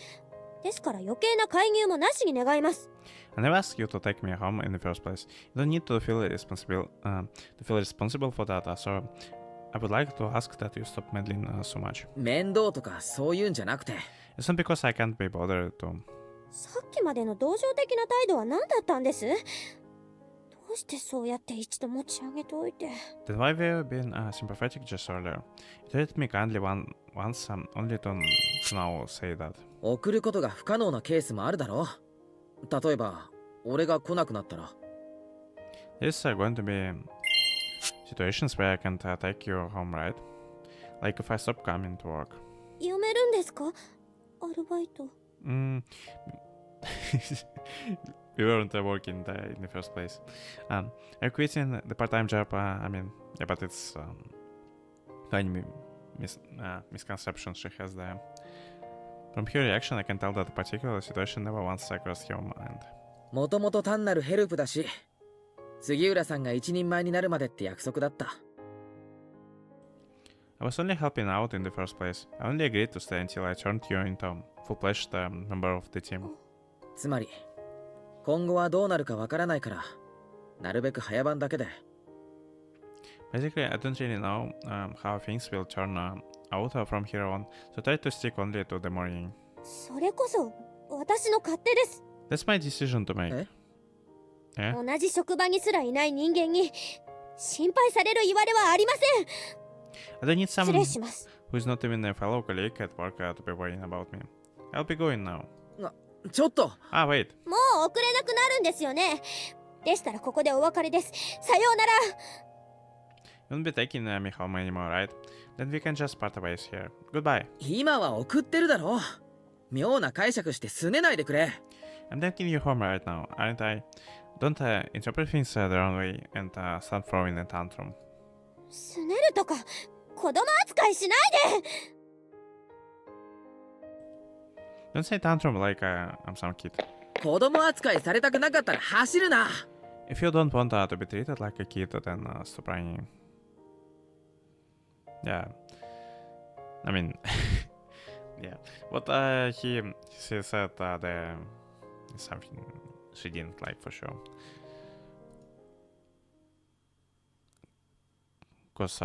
S5: ですから余計な介入もなしに願います。
S1: I never asked you to take me home in the first place. You don't need to feel responsible for that. So I would like to ask that you stop meddling so much.
S2: 面倒とかそういうんじゃなくて。
S1: It's not because I can't be bothered to.
S5: さっきまでの同情的な態度は何だったんです？どうしてそうやって一度持ち上げておいて。
S1: Then why have you been sympathetic just earlier? You treated me kindly once, only to now say that.
S2: 送ることが不可能なケースもあるだろう。例えば、俺が来なくなったら。
S1: There's going to be situations where I can't take you home, right? Like if I stop coming to work.
S5: 辞めるんですか？アルバイト。
S1: We weren't working there in the first place. I'm quitting the part-time job. I mean, yeah, but it's tiny misconception she has there. From her reaction, I can tell that the particular situation never once crossed her mind.
S2: もともと単なるヘルプだし、杉浦さんが一人前になるまでって約束だった。
S1: I was only helping out in the first place. I only agreed to stay until I turned you into a full-fledged member of the team.
S2: つまり、今後はどうなるかわからないから、なるべく早番だけで。
S1: Basically, I don't really know how things will turn out from here on, so try to stick only to the morning.
S5: それこそ私の勝手です。
S1: That's my decision to make.
S5: 同じ職場にすらいない人間に心配される言われはありません。
S1: I don't need
S5: 失
S1: someone
S5: 礼します。
S1: who is not even a fellow colleague at work to be worrying about me. I'll be going now.
S2: ちょっと
S1: wait.
S5: もう遅れなくなるんですよね。でしたらここでお別れです。さようなら。
S1: You won't be taking me home anymore, right? Then we can just part ways here. Goodbye.
S2: 今は送ってるだろ。妙な解釈して拗ねないでくれ。
S1: I'm taking you home right now, aren't I? Don't interpret things the wrong way and start throwing a tantrum.
S5: 拗ねるとか子供扱いしないで。
S1: Don't say tantrum like I'm some kid.
S2: 子供扱いされたくなかったら走るな。
S1: If you don't want to be treated like a kid, then stop running. Yeah. I mean, yeah. What he said there is something she didn't like for sure. Because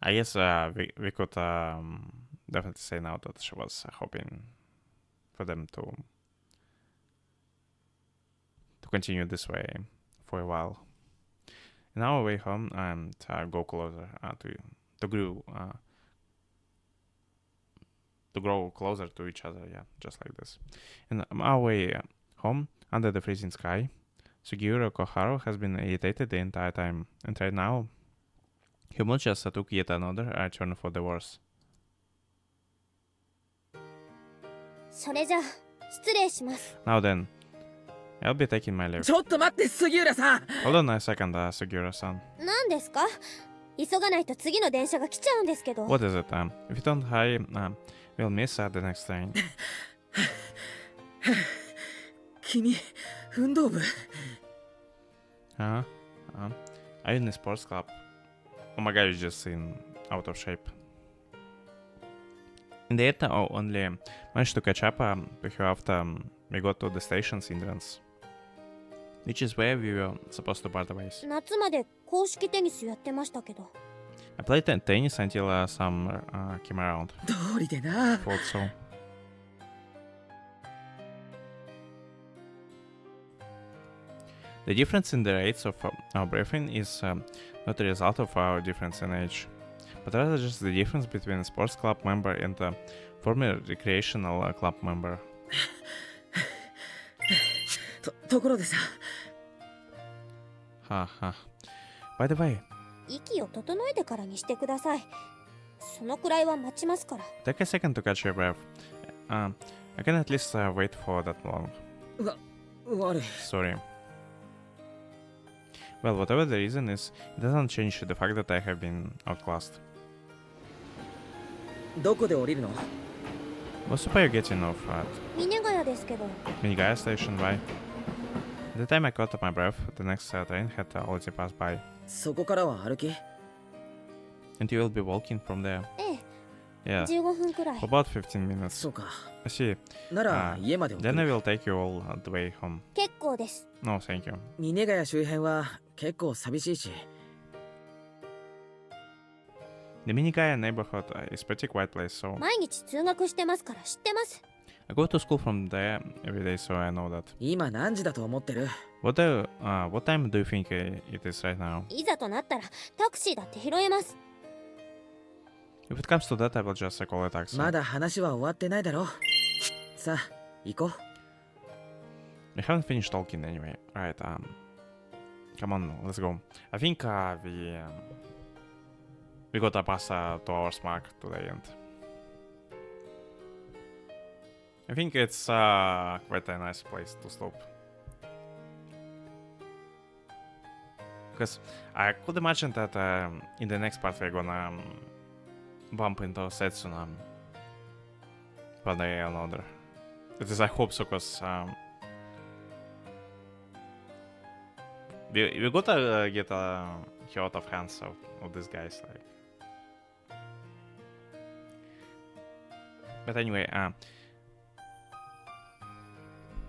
S1: I guess we could definitely say now that she was hoping for them to continue this way for a while. In our way home, and go closer to grow closer to each other. Yeah, just like this. In our way home, under the freezing sky, Sugiura Koharu has been irritated the entire time, and right now, he almost just took yet another turn for the worse.
S5: それじゃ失礼します。
S1: Now then, I'll be taking my leave.
S2: ちょっと待って杉浦さん。
S1: Hold on a second, Sugiura-san.
S5: 何ですか？急がないと次の電車が来ちゃうんですけど。
S1: What is it? If you don't hurry, we'll miss the next train.
S2: 君、運動部。
S1: Huh? Are you in a sports club? Oh my god, you just seem out of shape. In the end, I only managed to catch up with you after we got to the station's entrance, which is where we were supposed to part ways.
S5: 夏まで公式テニスやってましたけど。
S1: I played tennis until summer came around.
S2: 通りでな。
S1: Thought so. The difference in the rates of our briefing is not a result of our difference in age, but rather just the difference between a sports club member and a former recreational club member.
S2: ところでさ。
S1: By the way,
S5: 息を整えてからにしてください。そのくらいは待ちますから。
S1: take a second to catch your breath. I can at least wait for that long.
S2: 悪い。
S1: Sorry. Well, whatever the reason is, it doesn't change the fact that I have been outclassed.
S2: どこで降りるの？
S1: What's the are you getting off at?
S5: 峰ヶ谷ですけど。
S1: Minigaya station, why? The time I caught up my breath, the next train had already passed by.
S2: そこからは歩き？
S1: And you will be walking from there?
S5: ええ。
S1: Yeah.
S5: 15分くらい。
S1: For about 15 minutes.
S2: そうか。
S1: I see.
S2: なら家まで送
S1: Then I
S2: る。
S1: will take you all the way home.
S5: 結構です。
S1: No, thank you.
S2: 峰ヶ谷周辺は結構寂しいし。
S1: The Minigaya neighborhood is pretty quiet place, so
S5: 毎日通学してますから知ってます。
S1: I go to school from there every day, so I know that.
S2: 今何時だと思ってる？
S1: What time do you think it is right now?
S5: いざとなったらタクシーだって拾えます。
S1: If it comes to that, I will just call a taxi.
S2: まだ話は終わってないだろ。さあ、行こう。
S1: We haven't finished talking anyway. Alright, come on, let's go. I think we got a pass 2 hours mark to the end. I think it's quite a nice place to stop. Because I could imagine that in the next part we're gonna bump into Setsuna one day or another. At least I hope so, because we gotta get a lot of hands of these guys. Like. But anyway,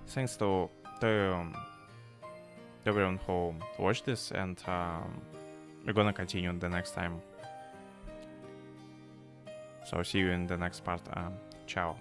S1: thanks to everyone who watched this, and we're gonna continue the next time. So see you in the next part. Ciao.